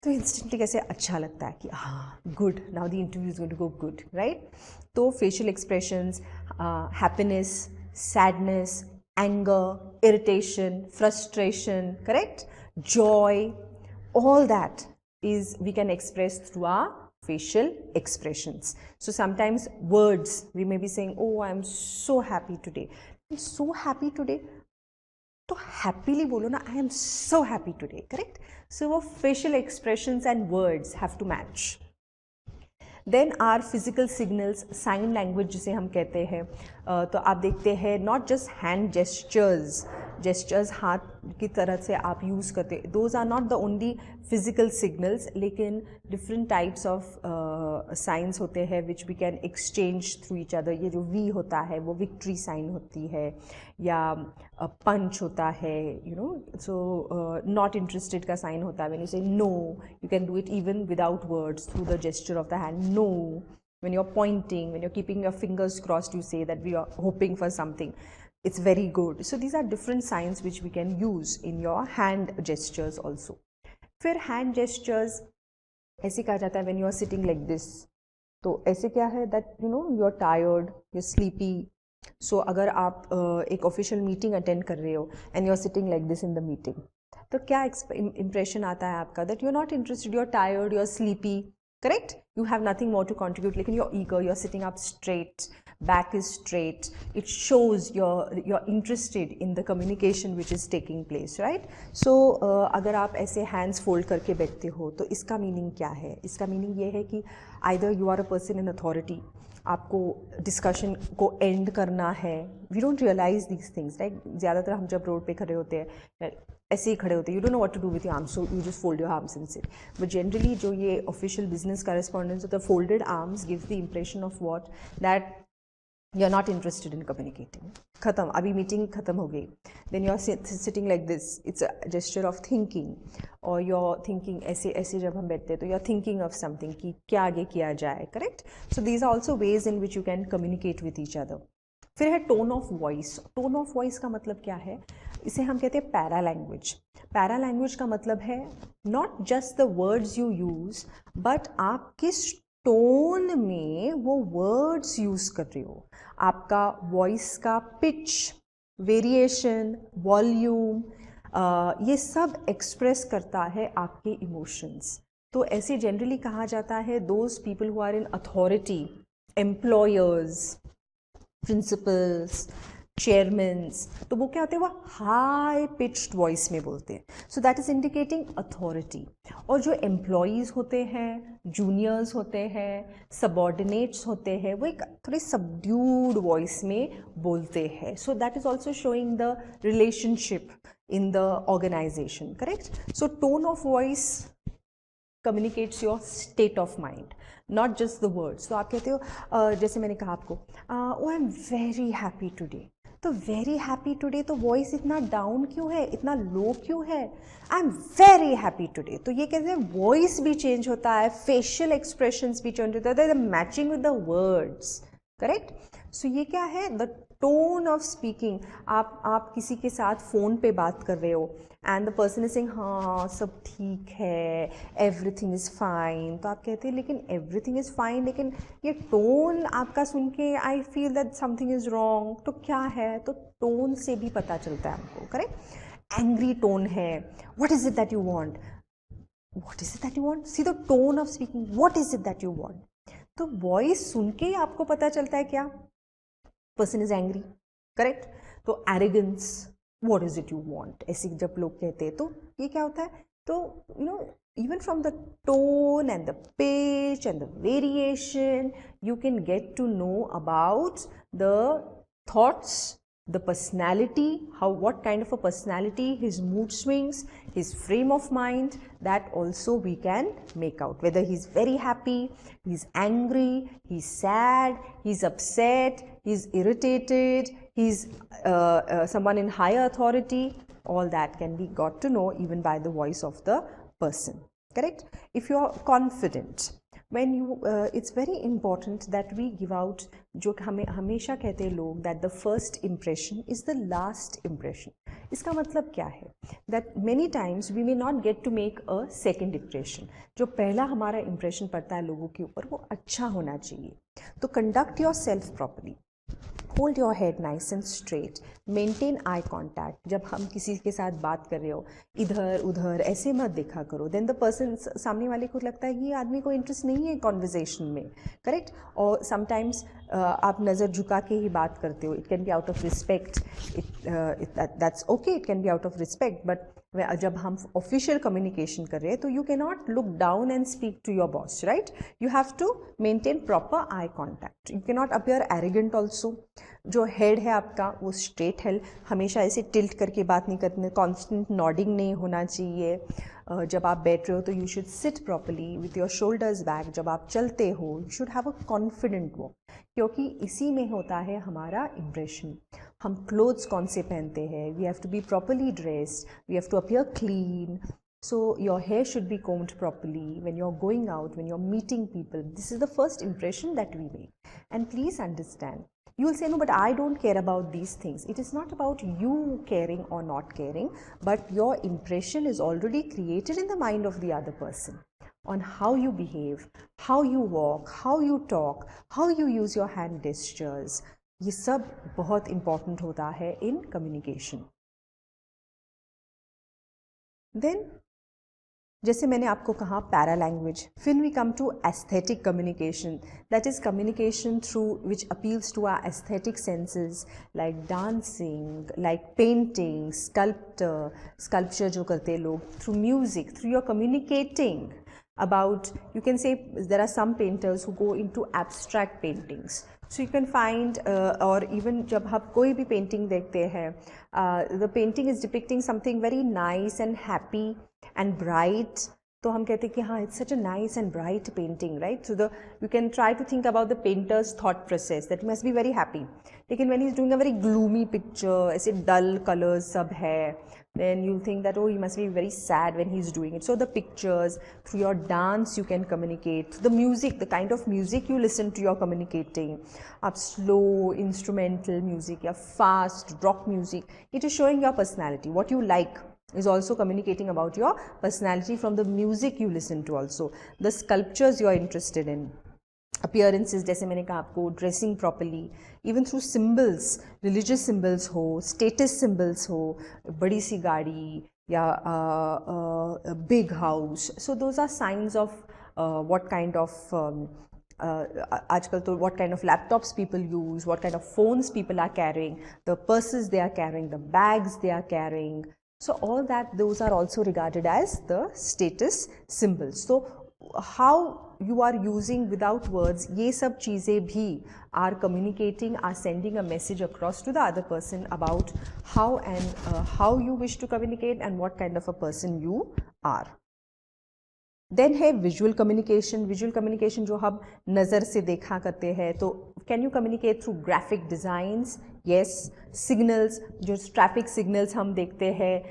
तो इंस्टेंटली कैसे अच्छा लगता है कि हाँ, good, now the interview is going to go good, right? तो facial expressions, happiness, sadness, anger, irritation, frustration, correct, joy, all that is we can express through our facial expressions. So sometimes words, we may be saying, oh, I am so happy today. I'm so happy today. तो happily बोलो ना, I am so happy today, correct? So वो facial expressions and words have to match. Then our physical signals, sign language जिसे हम कहते हैं. तो आप देखते हैं not just hand gestures हाथ की तरह से आप यूज़ करते, those are not the only physical signals, लेकिन different types of signs होते हैं which we can exchange through each other. ये जो V होता है वो victory sign होती है, या punch होता है, you know, so not interested का sign होता है. When you say no, you can do it even without words through the gesture of the hand, no. When you're pointing, when you're keeping your fingers crossed, you say that we are hoping for something. It's very good. So these are different signs which we can use in your hand gestures also. फिर hand gestures ऐसे कहा जाता है when you are sitting like this, तो ऐसे क्या है that you know you are tired, you are sleepy. So अगर आप एक ऑफिशियल मीटिंग अटेंड कर रहे हो and you are sitting like this in the meeting, तो क्या इंप्रेशन आता है आपका that you are not interested, you are tired, you are sleepy. Correct? You have nothing more to contribute. Like you're eager, you're sitting up straight, back is straight. It shows you're interested in the communication which is taking place, right? So अगर आप ऐसे hands fold करके बैठते हो तो इसका meaning क्या है? इसका meaning ये है कि either you are a person in authority, आपको डिस्कशन को एंड करना है. We don't realise these things, right? ज़्यादातर हम जब रोड पे खड़े होते हैं ऐसे ही खड़े होते हैं, you don't know what to do with your arms, so you just fold your arms and sit. But generally जो ये ऑफिशियल बिजनेस करेस्पॉन्डेंस होता है, folded arms gives the impression of what that you are not interested in communicating. खत्म, अभी meeting खत्म हो गई. Then you are sitting like this. It's a gesture of thinking, or you're thinking ऐसे ऐसे जब हम बैठते हैं तो you're thinking of something कि क्या आगे किया जाए. Correct? So these are also ways in which you can communicate with each other. फिर है tone of voice. Tone of voice का मतलब क्या है? इसे हम कहते हैं पैरा लैंग्वेज. पैरा लैंग्वेज का मतलब है not just the words you use, but आप किस टोन में वो वर्ड्स यूज कर रहे हो. आपका वॉइस का पिच, वेरिएशन, वॉल्यूम, ये सब एक्सप्रेस करता है आपके इमोशंस. तो ऐसे जनरली कहा जाता है those people who are in authority, employers, principals, chairmans, तो वो क्या होते हैं, वो हाई पिच्ड वॉइस में बोलते हैं. So that is indicating authority. और जो एम्प्लॉयज़ होते हैं, जूनियर्स होते हैं, सबॉर्डिनेट्स होते हैं, वो एक थोड़ी सबड्यूड वॉइस में बोलते हैं. So that is also showing the relationship in the organisation. Correct? So tone of voice communicates your state of mind, not just the words. तो आप कहते हो जैसे मैंने कहा आपको, oh I'm very happy today. तो very happy today तो वॉइस इतना डाउन क्यों है, इतना लो क्यों है? I am very happy today. तो ये कहते हैं वॉइस भी चेंज होता है, फेशियल एक्सप्रेशंस भी चेंज होता है, matching with the words. Correct? So ये क्या है, द टोन ऑफ स्पीकिंग. आप किसी के साथ फ़ोन पे बात कर रहे हो and the person is saying हाँ सब ठीक है, एवरीथिंग इज़ फाइन. तो आप कहते हैं लेकिन एवरीथिंग इज़ फाइन, लेकिन ये टोन आपका सुन के I feel that something is wrong. तो क्या है? तो टोन से भी पता चलता है हमको. करेक्ट? एंग्री टोन है, what is it that you want, what is it that you want. See the tone of speaking, what is it that you want. तो वॉइस सुन के ही आपको पता चलता है क्या पर्सन इज एंग्री. करेक्ट? तो arrogance, what is it you want, ऐसे जब लोग कहते हैं तो ये क्या होता है. तो you know even from the tone and the pitch and the variation, you can get to know about the thoughts, the personality, what kind of a personality, his mood swings, his frame of mind, that also we can make out. Whether he's very happy, he's angry, he's sad, he's upset, he's irritated, he's someone in higher authority, all that can be got to know even by the voice of the person. Correct? If you are confident, when you it's very important that we give out, जो हमें हमेशा कहते हैं लोग, that the first impression is the last impression. इसका मतलब क्या है? That many times we may not get to make a second impression. जो पहला हमारा impression पड़ता है लोगों के ऊपर वो अच्छा होना चाहिए. तो conduct yourself properly. Hold your head nice and straight. Maintain eye contact. जब हम किसी के साथ बात कर रहे हो, इधर उधर ऐसे मत देखा करो. Then the person, सामने वाले को लगता है कि ये आदमी को इंटरेस्ट नहीं है कॉन्वर्जेशन में. करेक्ट? और समटाइम्स आप नज़र झुका के ही बात करते हो. It can be out of respect, that's okay, it can be out of respect. But जब हम ऑफिशियल कम्युनिकेशन कर रहे हैं तो you can not look down and speak to your boss. Right? You have to maintain proper eye contact. You can not appear arrogant also. जो head है आपका वो स्ट्रेट है, हमेशा ऐसे टिल्ट करके बात नहीं करनी, कॉन्स्टेंट नॉडिंग नहीं होना चाहिए. जब आप बैठ रहे हो तो you should seat properly with your shoulders back. जब आप चलते हो you should have a confident walk, क्योंकि इसी में होता है हमारा इम्प्रेशन. हम क्लोथ्स कौन से पहनते हैं, we have to be properly dressed, we have to appear clean. So your hair should be combed properly when you're going out, when you're meeting people. This is the first impression that we make. And please understand, you will say, no, but I don't care about these things. It is not about you caring or not caring, but your impression is already created in the mind of the other person. on how you behave, how you walk, how you talk, how you use your hand gestures. ये सब बहुत important होता है in communication. Then जैसे मैंने आपको कहा para language, फिर we come to aesthetic communication, that is communication through which appeals to our aesthetic senses like dancing, like painting, sculpture जो करते हैं लोग, through music, through your communicating about, you can say there are some painters who go into abstract paintings, so you can find or even जब हम कोई भी painting देखते हैं, the painting is depicting something very nice and happy and bright, तो हम कहते हैं कि हाँ, it's such a nice and bright painting, right? So you can try to think about the painter's thought process, that must be very happy. लेकिन when he's doing a very gloomy picture, ऐसे dull colors सब है, then you'll think that, oh, he must be very sad when he's doing it. So the pictures, through your dance you can communicate, through the music, the kind of music you listen to, you're communicating. Up slow instrumental music, या fast rock music, it is showing your personality. What you like is also communicating about your personality from the music you listen to also. The sculptures you are interested in. Appearances, जैसे मैंने कहा आपको, dressing properly, even through symbols, religious symbols हो, status symbols हो, बड़ी सी गाड़ी या big house, so those are signs of what kind of आजकल तो what kind of laptops people use, what kind of phones people are carrying, the purses they are carrying, the bags they are carrying, so all that, those are also regarded as the status symbols. So how you are using without words, ये सब चीज़ें भी are communicating, are sending a message across to the other person about how and how you wish to communicate and what kind of a person you are. Then है visual communication. Visual communication जो हम नज़र से देखा करते हैं, तो can you communicate through graphic designs? Yes. Signals, जो traffic signals हम देखते हैं,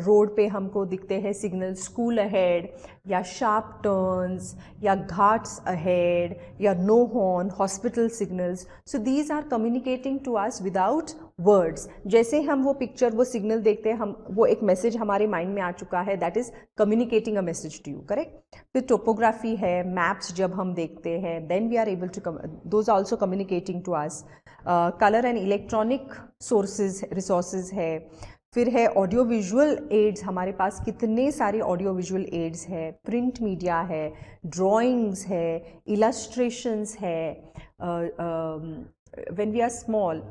रोड पे हमको दिखते हैं signals, school ahead या sharp turns या घाट्स ahead या no horn, hospital signals. So these are communicating to us without words. जैसे हम वो picture, वो signal देखते हैं, हम वो एक message हमारे mind में आ चुका है, that is communicating a message to you, correct? फिर topography है, maps जब हम देखते हैं, then we are able to those are also communicating to us. Color and electronic sources, resources है, फिर है ऑडियो विजुअल एड्स, हमारे पास कितने सारे ऑडियो विजुअल एड्स है, प्रिंट मीडिया है, ड्राइंग्स है, इलस्ट्रेशंस है. व्हेन वी आर स्मॉल,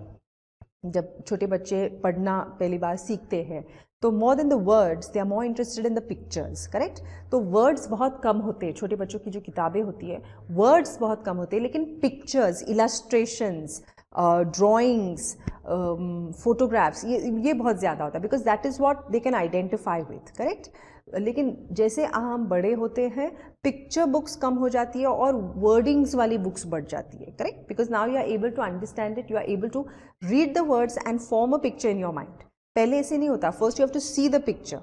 जब छोटे बच्चे पढ़ना पहली बार सीखते हैं, तो more than the words they are more interested in the pictures, correct? तो वर्ड्स बहुत कम होते हैं, छोटे बच्चों की जो किताबें होती है वर्ड्स बहुत कम होते हैं, लेकिन पिक्चर्स, इलस्ट्रेशंस, ड्राइंग्स, फोटोग्राफ्स, ये बहुत ज़्यादा होता है, because that is what they can identify with, correct? लेकिन जैसे हम बड़े होते हैं, पिक्चर बुक्स कम हो जाती है और वर्डिंग्स वाली बुक्स बढ़ जाती है, correct? Because now you are able to understand it, you are able to read the words and form a picture in your mind. पहले ऐसे नहीं होता, first you have to see the picture,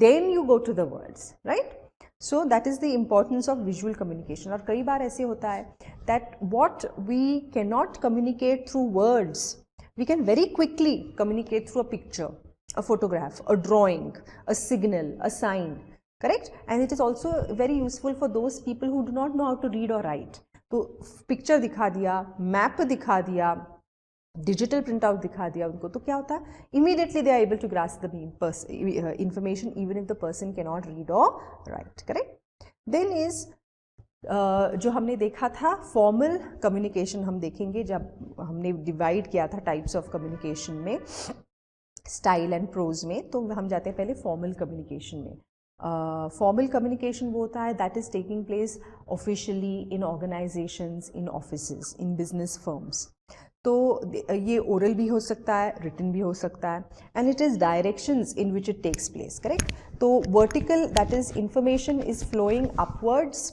then you go to the words, right? So that is the importance of visual communication. और कई बार ऐसे होता है that what we cannot communicate through words, we can very quickly communicate through a picture, a photograph, a drawing, a signal, a sign, correct? And it is also very useful for those people who do not know how to read or write. तो picture दिखा दिया, map दिखा दिया, digital print out दिखा दिया उनको, तो क्या होता है, immediately they are able to grasp the information even if the person can not read और राइट, करेक्ट? देन इज जो हमने देखा था फॉर्मल कम्युनिकेशन, हम देखेंगे जब हमने डिवाइड किया था टाइप्स ऑफ कम्युनिकेशन में, स्टाइल एंड प्रोज में, तो हम जाते हैं पहले फॉर्मल कम्युनिकेशन में. फॉर्मल कम्युनिकेशन वो होता है that is taking place officially in organisations, in offices, in business firms. तो ये ओरल भी हो सकता है, रिटन भी हो सकता है, and it is directions in which it takes place, correct? तो vertical, that is information is flowing upwards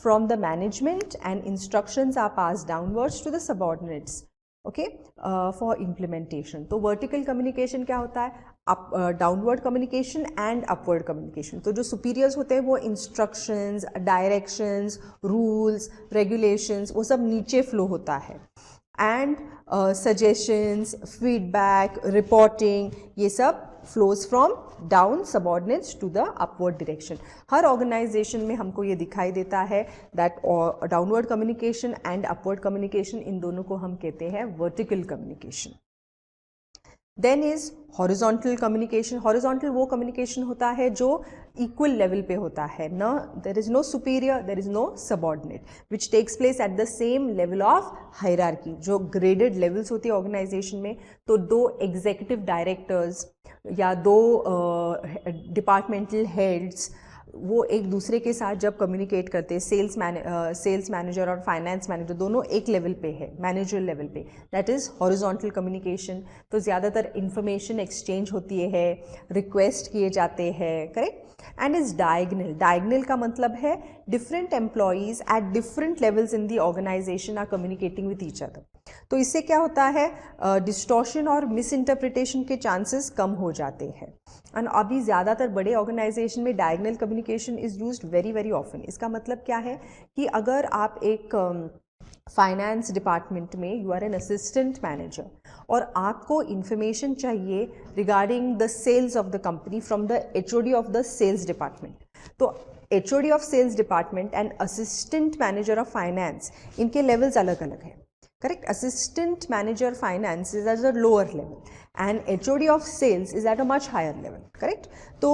from the management and instructions are pass downwards to the subordinates, okay, for implementation. तो vertical communication क्या होता है, up downward communication and upward communication. तो जो superiors होते हैं वो इंस्ट्रक्शंस, डायरेक्शंस, रूल्स, रेगुलेशंस, वो सब नीचे फ्लो होता है, एंड सजेशंस, फीडबैक, रिपोर्टिंग, ये सब flows from down subordinates to the upward direction. हर ऑर्गेनाइजेशन में हमको ये दिखाई देता है that downward communication and upward communication, इन दोनों को हम कहते हैं vertical communication. Then is horizontal communication. Horizontal वो कम्युनिकेशन होता है जो इक्वल लेवल पे होता है, ना there is no superior, there is no subordinate, which takes place at the same level of hierarchy. जो ग्रेडेड लेवल्स होती है ऑर्गेनाइजेशन में, तो दो एग्जीक्यूटिव डायरेक्टर्स या दो डिपार्टमेंटल हेड्स वो एक दूसरे के साथ जब कम्युनिकेट करते हैं, सेल्स मैनेजर और फाइनेंस मैनेजर दोनों एक लेवल पे है, मैनेजर लेवल पे, दैट इज़ हॉरिजॉन्टल कम्युनिकेशन। तो ज़्यादातर इंफॉर्मेशन एक्सचेंज होती है, रिक्वेस्ट किए जाते हैं, correct. And is diagonal. Diagonal का मतलब है different employees at different levels in the organisation are communicating with each other. तो इससे क्या होता है, डिस्टॉर्शन और मिस इंटरप्रिटेशन के चांसेस कम हो जाते हैं। एंड अभी ज़्यादातर बड़े ऑर्गेनाइजेशन में diagonal communication is used very very often. इसका मतलब क्या है कि अगर आप एक फाइनेंस डिपार्टमेंट में you are an assistant manager और आपको इंफॉर्मेशन चाहिए regarding the sales of the company from the HOD of the sales department, तो HOD of sales department and assistant manager of finance, इनके लेवल्स अलग अलग हैं, correct. Assistant manager finance is at a lower level and HOD of sales is at a much higher level, correct। तो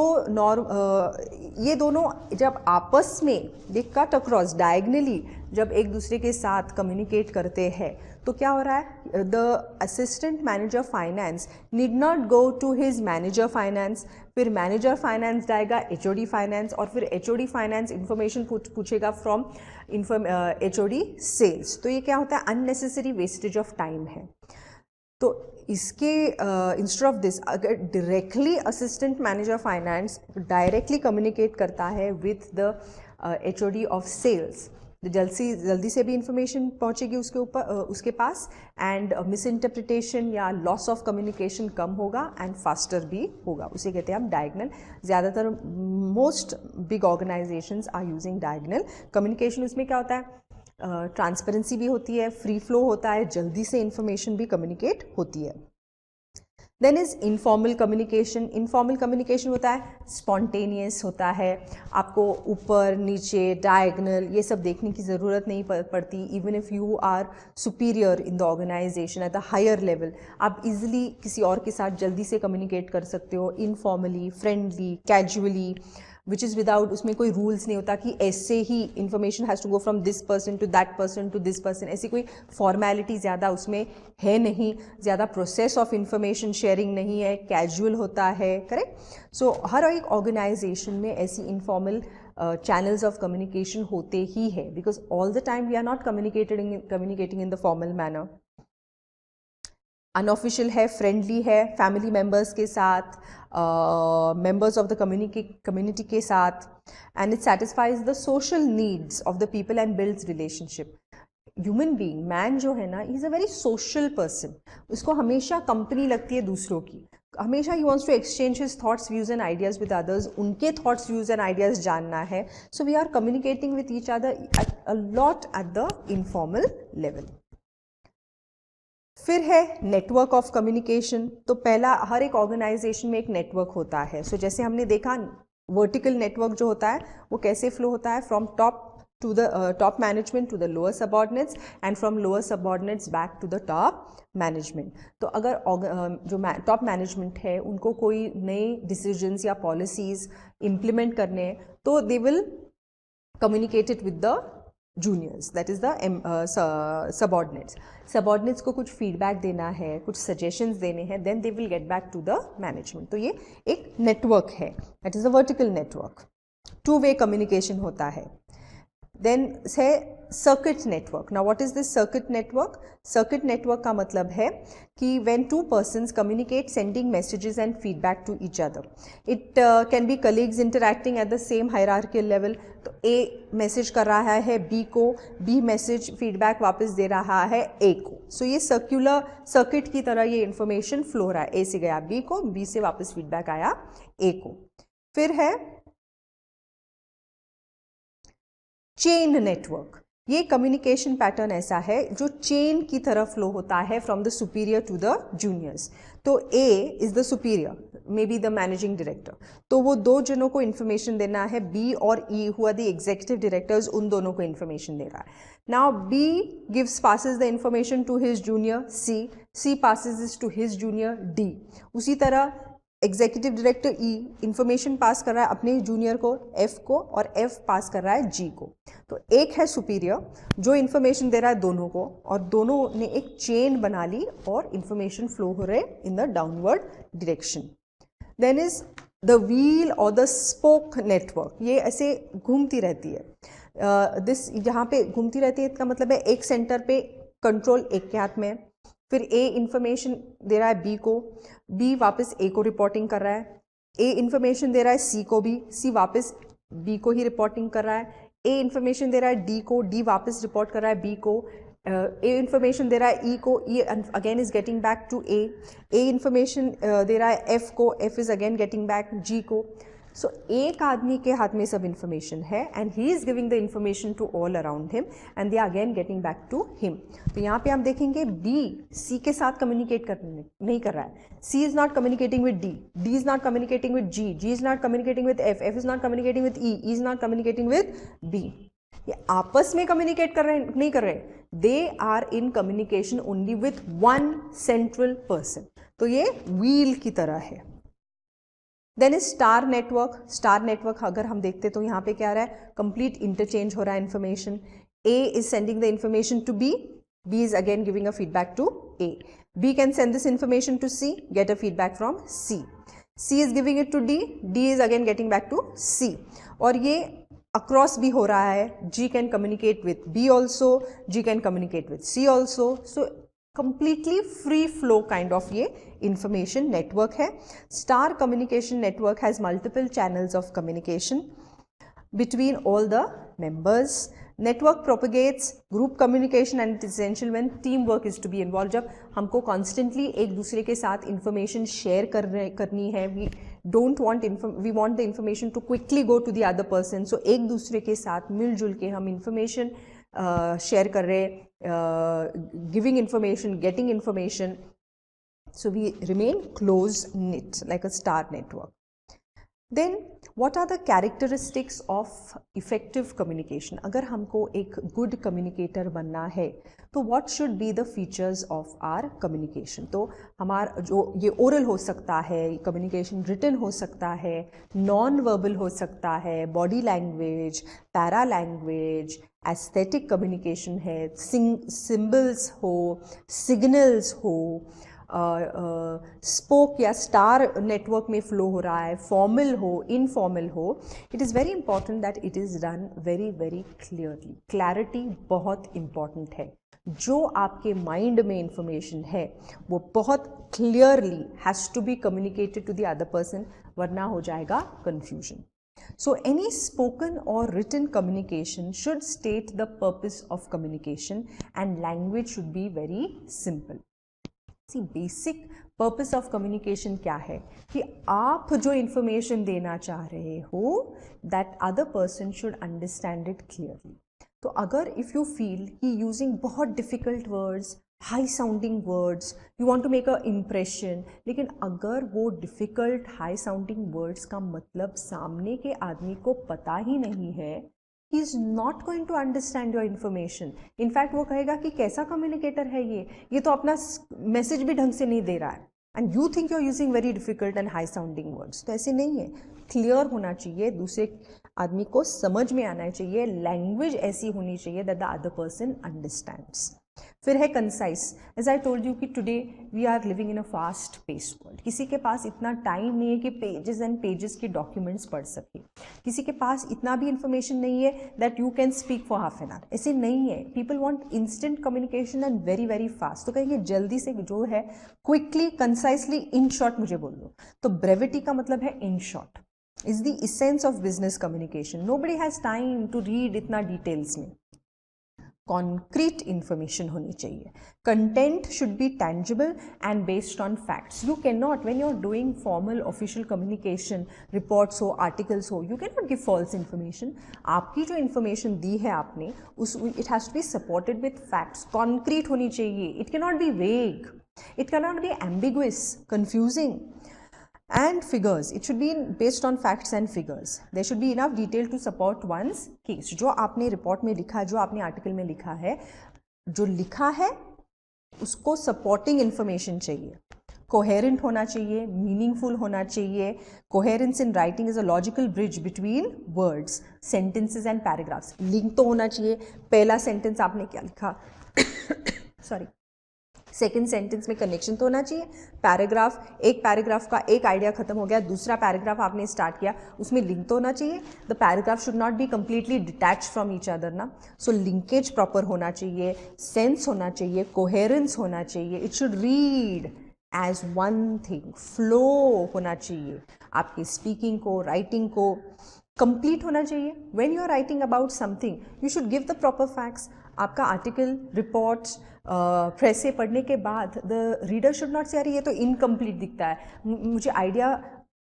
ये दोनों जब आपस में दे कट अक्रॉस डायगनली, जब एक दूसरे के साथ कम्युनिकेट करते हैं, तो क्या हो रहा है, the assistant manager finance need not go to his manager finance, फिर मैनेजर फाइनेंस जाएगा HOD फाइनेंस, और फिर HOD फाइनेंस इंफॉर्मेशन पूछेगा फ्रॉम HOD सेल्स। तो ये क्या होता है, अननेसेसरी वेस्टेज ऑफ टाइम है। तो इसके इंस्टेड ऑफ दिस, अगर directly assistant manager finance directly communicate करता है with the HOD of sales, जल्दी से भी इंफॉर्मेशन पहुंचेगी उसके ऊपर, उसके पास, एंड मिस इंटरप्रिटेशन या लॉस ऑफ कम्युनिकेशन कम होगा एंड फास्टर भी होगा। उसे कहते हैं हम डायगनल। ज़्यादातर most big organisations are using diagonal communication. उसमें क्या होता है, ट्रांसपेरेंसी भी होती है, फ्री फ्लो होता है, जल्दी से इंफॉर्मेशन भी कम्युनिकेट होती है। Then is informal communication. Informal communication होता है स्पॉन्टेनियस होता है, आपको ऊपर नीचे डायगनल ये सब देखने की ज़रूरत नहीं पड़ती। Even if you are superior in the organisation at the higher level, आप इजीली किसी और के साथ जल्दी से कम्युनिकेट कर सकते हो, informally, friendly, casually, which is without, उसमें कोई रूल्स नहीं होता कि ऐसे ही information has to go from this person to that person to this person, ऐसी कोई फॉर्मेलिटी ज़्यादा उसमें है नहीं, ज़्यादा प्रोसेस ऑफ इंफॉर्मेशन शेयरिंग नहीं है, कैजुअल होता है, करेक्ट। सो हर एक ऑर्गेनाइजेशन में ऐसी इनफॉर्मल चैनल्स ऑफ कम्युनिकेशन होते ही है, because all the time we are not communicating in the formal manner. Unofficial है, फ्रेंडली है, फैमिली मेम्बर्स के साथ, मेम्बर्स ऑफ द कम्युनिटी के साथ, and it satisfies the social needs of the people and builds relationship. Human being, man जो है ना, he is a very social person. उसको हमेशा कंपनी लगती है दूसरों की, हमेशा he wants to exchange his thoughts, views and ideas with others, उनके थॉट्स, व्यूज एंड आइडियाज़ जानना है। So we are communicating with each other a lot at the informal level. फिर है नेटवर्क ऑफ कम्युनिकेशन। तो पहला, हर एक organisation में एक नेटवर्क होता है। सो जैसे हमने देखा, वर्टिकल नेटवर्क जो होता है वो कैसे फ्लो होता है, from top to the top management to the lower subordinates, and from lower subordinates back to the top management. तो अगर जो टॉप मैनेजमेंट है उनको कोई नए डिसीजंस या पॉलिसीज़ इम्प्लीमेंट करने हैं, तो they will communicate it with the juniors, that is the subordinates. Subordinates को कुछ फीडबैक देना है, कुछ सजेशंस देने हैं, then they will get back to the management. तो ये एक नेटवर्क है, that is a vertical network. Two way communication होता है। देन है circuit network. Now what is this circuit network? Circuit network का मतलब है कि when two persons communicate sending messages and feedback to each other, it can be colleagues interacting at the same hierarchical level. तो A message कर रहा है B को, B message feedback वापस दे रहा है ए को। सो ये सर्क्यूलर सर्किट की तरह ये इंफॉर्मेशन फ्लो हो रहा है, ए से गया बी को, बी से वापस फीडबैक आया ए को। फिर है चेन नेटवर्क। ये कम्युनिकेशन पैटर्न ऐसा है जो चेन की तरह फ्लो होता है from the superior to the juniors. तो A is the superior, may be the managing director, तो वो दो जनों को इन्फॉर्मेशन देना है, बी और E who are the executive directors, उन दोनों को इन्फॉर्मेशन दे रहा है। Now B gives passes the information to his junior C, C passes this to his junior D. उसी तरह executive director E information pass कर रहा है अपने जूनियर को एफ को, और एफ पास कर रहा है जी को। तो एक है सुपीरियर जो इंफॉर्मेशन दे रहा है दोनों को, और दोनों ने एक चेन बना ली और इंफॉर्मेशन फ्लो हो रहे in the downward direction. Then is the wheel और द स्पोक नेटवर्क, ये ऐसे घूमती रहती है। दिस यहाँ पे घूमती रहती है, इसका मतलब है एक सेंटर पे कंट्रोल एक के हाथ में है, फिर ए इंफॉर्मेशन दे रहा है बी को, बी वापस ए को रिपोर्टिंग कर रहा है, ए इंफॉर्मेशन दे रहा है सी को भी, सी वापस बी को ही रिपोर्टिंग कर रहा है, ए इंफॉर्मेशन दे रहा है डी को, डी वापस रिपोर्ट कर रहा है बी को, ए इंफॉर्मेशन दे रहा है ई को, E again is getting back to A, A information दे रहा है एफ को, F is again getting back G को। सो एक आदमी के हाथ में सब इंफॉर्मेशन है and he is giving the information to all around him and they are again getting back to him. तो यहाँ पे हम देखेंगे बी सी के साथ कम्युनिकेट नहीं कर रहा है, C is not communicating with D, D is not communicating with G, G is not communicating with F, F is not communicating with E, is not communicating with B. ये आपस में communicate कर रहे नहीं कर रहे, they are in communication only with one central person. तो ये व्हील की तरह है। Then is star network. Star network अगर हम देखते तो यहाँ पे क्या आ रहा है, कंप्लीट इंटरचेंज हो रहा है information. A is sending the information to B, B is again giving a feedback to A, B can send this information to C, get a feedback from C, C is giving it to D, D is again getting back to C, और ये across भी हो रहा है, G can communicate with B also, G can communicate with C also. So completely free flow kind of ये information network है। Star communication network has multiple channels of communication between all the members. Network propagates group communication and it is essential when teamwork is to be involved। जब हमको constantly एक दूसरे के साथ information share करनी है, we want the information to quickly go to the other person, so एक दूसरे के साथ मिलजुल के हम information शेयर कर रहे, giving information, getting information, so we remain close knit like a star network. Then what are the characteristics of effective communication? अगर हमको एक good communicator बनना है तो what should be the features of our communication? तो हमारा जो ये oral हो सकता है, communication written हो सकता है, non-verbal हो सकता है, body language, para language, aesthetic communication है, सिंबल्स हो, सिग्नल्स हो, स्पोक या स्टार नेटवर्क में फ्लो हो रहा है, फॉर्मल हो, इनफॉर्मल हो। It is very important that it is done very very clearly. Clarity बहुत इंपॉर्टेंट है। जो आपके माइंड में इंफॉर्मेशन है वो बहुत clearly has to be communicated to the other person, वरना हो जाएगा confusion. So any spoken or written communication should state the purpose of communication and language should be very simple. See, basic purpose of communication क्या है कि आप जो information देना चाह रहे हो that other person should understand it clearly. तो अगर if you feel कि using बहुत difficult words, high sounding words, you want to make a impression, लेकिन अगर वो डिफ़िकल्ट हाई साउंडिंग वर्ड्स का मतलब सामने के आदमी को पता ही नहीं है, he is not going to understand your information. In fact वो कहेगा कि कैसा कम्युनिकेटर है ये तो अपना मैसेज भी ढंग से नहीं दे रहा है, and you think you are using very difficult and high sounding words. तो ऐसे नहीं है, क्लियर होना चाहिए, दूसरे आदमी को समझ में आना चाहिए, लैंग्वेज ऐसी होनी चाहिए that the other person understands. फिर है concise. As I told you कि today we are living in a fast paced world. किसी के पास इतना टाइम नहीं है कि पेजेस एंड पेजेस के डॉक्यूमेंट्स पढ़ सके, किसी के पास इतना भी इंफॉर्मेशन नहीं है that you can speak for half an hour. ऐसे नहीं है, people want instant communication and very very fast. तो कहेंगे जल्दी से जो है क्विकली, कंसाइसली, इन शॉर्ट मुझे बोल दो। तो ब्रेविटी का मतलब है in short is the essence of business communication. Nobody has time to read इतना डिटेल्स में। कॉन्क्रीट इंफॉर्मेशन होनी चाहिए. Content should be tangible and based on facts. You can not, when you are doing formal official communication, reports हो, articles हो, you can not give false information. आपकी जो information दी है आपने, उस it has to be supported with facts. Concrete होनी चाहिए. इट कैन नॉट बी वेग, it can not be ambiguous, confusing. And figures, it should be based on facts and figures. There should be enough detail to support one's case. जो आपने report में लिखा है, जो आपने आर्टिकल में लिखा है, जो लिखा है उसको सपोर्टिंग इंफॉर्मेशन चाहिए. कोहेरेंट होना चाहिए, मीनिंगफुल होना चाहिए. Coherence in writing is a logical bridge between words, sentences and paragraphs. Link तो होना चाहिए. पहला सेंटेंस आपने क्या लिखा, सॉरी, सेकेंड सेंटेंस में कनेक्शन तो होना चाहिए. पैराग्राफ, एक पैराग्राफ का एक आइडिया खत्म हो गया, दूसरा पैराग्राफ आपने स्टार्ट किया, उसमें लिंक तो होना चाहिए. The paragraph should not be completely detach from each other ना. सो लिंकेज प्रॉपर होना चाहिए, सेंस होना चाहिए, कोहेरेंस होना चाहिए. It should read as one thing. Flow होना चाहिए. आपकी स्पीकिंग को, राइटिंग को कंप्लीट होना चाहिए. When you are writing about something, you should give the proper facts. आपका आर्टिकल, रिपोर्ट्स, प्रेस से पढ़ने के बाद द रीडर शुड नॉट से अरे ये तो इनकम्प्लीट दिखता है, मुझे आइडिया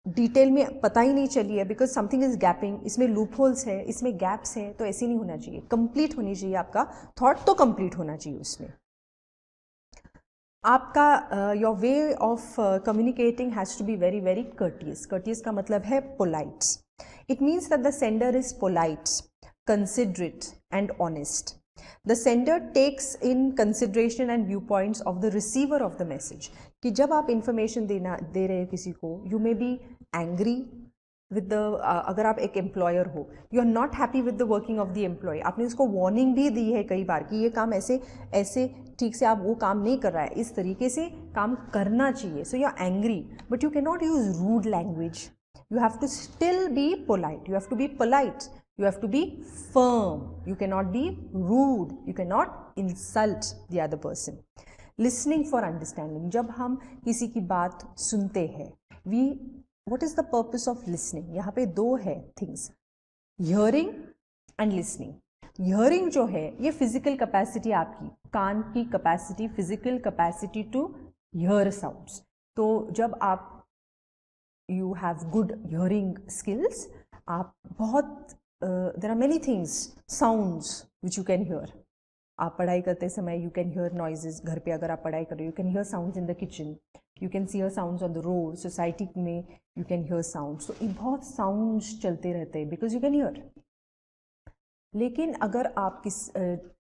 डिटेल में पता ही नहीं चली है, बिकॉज समथिंग इज गैपिंग, इसमें लूप होल्स है, इसमें गैप्स है. तो ऐसे नहीं होना चाहिए. कंप्लीट होनी चाहिए. आपका थॉट तो कंप्लीट होना चाहिए उसमें. आपका your way of communicating has to be very very courteous. Courteous का मतलब है polite. It means that the sender is polite, considerate and honest. The sender takes in consideration and viewpoints of the receiver of the message. कि जब आप information दे रहे हैं किसी को, you may be angry with the अगर आप एक employer हो, you are not happy with the working of the employee. आपने उसको warning भी दी है कई बार कि ये काम ऐसे ऐसे ठीक से आप वो काम नहीं कर रहा है, इस तरीके से काम करना चाहिए. So you are angry, but you cannot use rude language. You have to still be polite. You have to be polite. You have to be firm. You cannot be rude. You cannot insult the other person. Listening for understanding. जब हम किसी की बात सुनते हैं, what is the purpose of listening? यहाँ पे दो है things, hearing and listening. Hearing जो है ये physical capacity, आपकी कान की capacity, physical capacity to hear sounds. तो जब आप you have good hearing skills, आप बहुत there are many things, sounds which you can hear. आप पढ़ाई करते समय you can hear noises. घर पे अगर आप पढ़ाई कर रहे हो, you can hear sounds in the kitchen. You can hear sounds on the road. Society में you can hear sounds. तो ये बहुत sounds चलते रहते हैं because you can hear. लेकिन अगर आप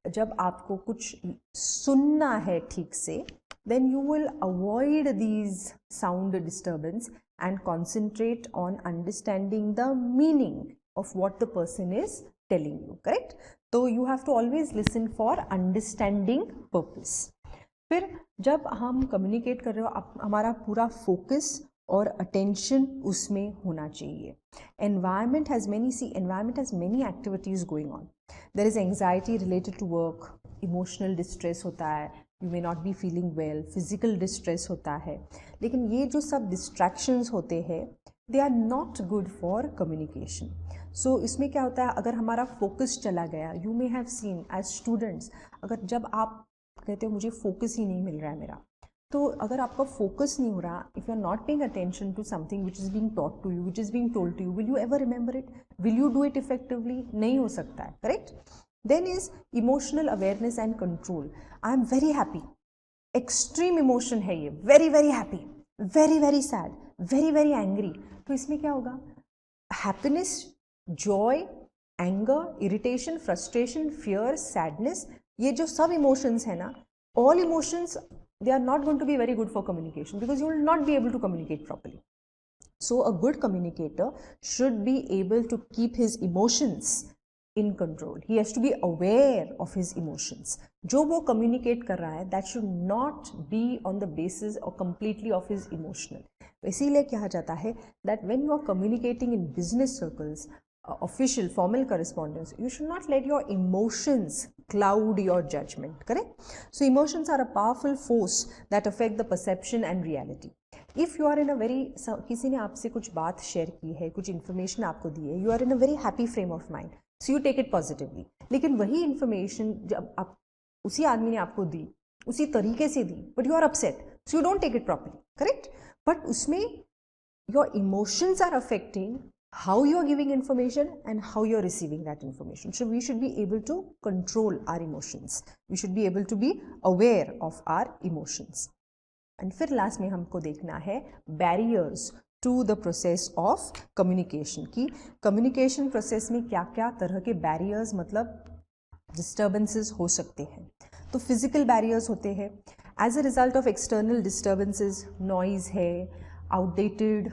जब आपको कुछ सुनना है ठीक से, then you will avoid these sound disturbance and concentrate on understanding the meaning of what the person is telling you, correct? So you have to always listen for understanding purpose. फिर जब हम communicate कर रहे हो, हमारा पूरा focus और attention उसमें होना चाहिए. Environment has many activities going on. There is anxiety related to work, emotional distress होता है, you may not be feeling well, physical distress होता है. लेकिन ये जो सब distractions होते हैं, they are not good for communication. So इसमें क्या होता है, अगर हमारा फोकस चला गया, you may have seen as students, अगर जब आप कहते हो मुझे फोकस ही नहीं मिल रहा है मेरा, तो अगर आपका फोकस नहीं हो रहा, if you are not paying attention to something which is being taught to you, which is being told to you, will you ever remember it? Will you do it effectively? नहीं हो सकता है, correct? Then is emotional awareness and control. I am very happy. Extreme emotion है ये, very very happy, very very sad, very very angry. तो इसमें क्या होगा? Happiness, joy, anger, irritation, frustration, fear, sadness, ये जो सब emotions है ना, all emotions, they are not going to be very good for communication because you will not be able to communicate properly. So a good communicator should be able to keep his emotions in control. He has to be aware of his emotions. जो वो communicate कर रहा है, that should not be on the basis or completely of his emotional. इसीलिए कहा जाता है that when you are communicating in business circles, official formal correspondence, you should not let your emotions cloud your judgment, correct? So emotions are a powerful force that affect the perception and reality. If you are in a very, किसी ने आपसे कुछ बात share की है, कुछ information आपको दी है, you are in a very happy frame of mind, so you take it positively. लेकिन वही इंफॉर्मेशन जब आप उसी आदमी ने आपको दी, उसी तरीके से दी, but you are upset, so you don't take it properly, correct? But उसमें your emotions are affecting how you are giving information and how you are receiving that information. So we should be able to control our emotions. We should be able to be aware of our emotions. And फिर last में हमको देखना है barriers to the process of communication, कि communication process में क्या क्या तरह के barriers मतलब disturbances हो सकते हैं। तो physical barriers होते हैं as a result of external disturbances, noise है, आउटडेटेड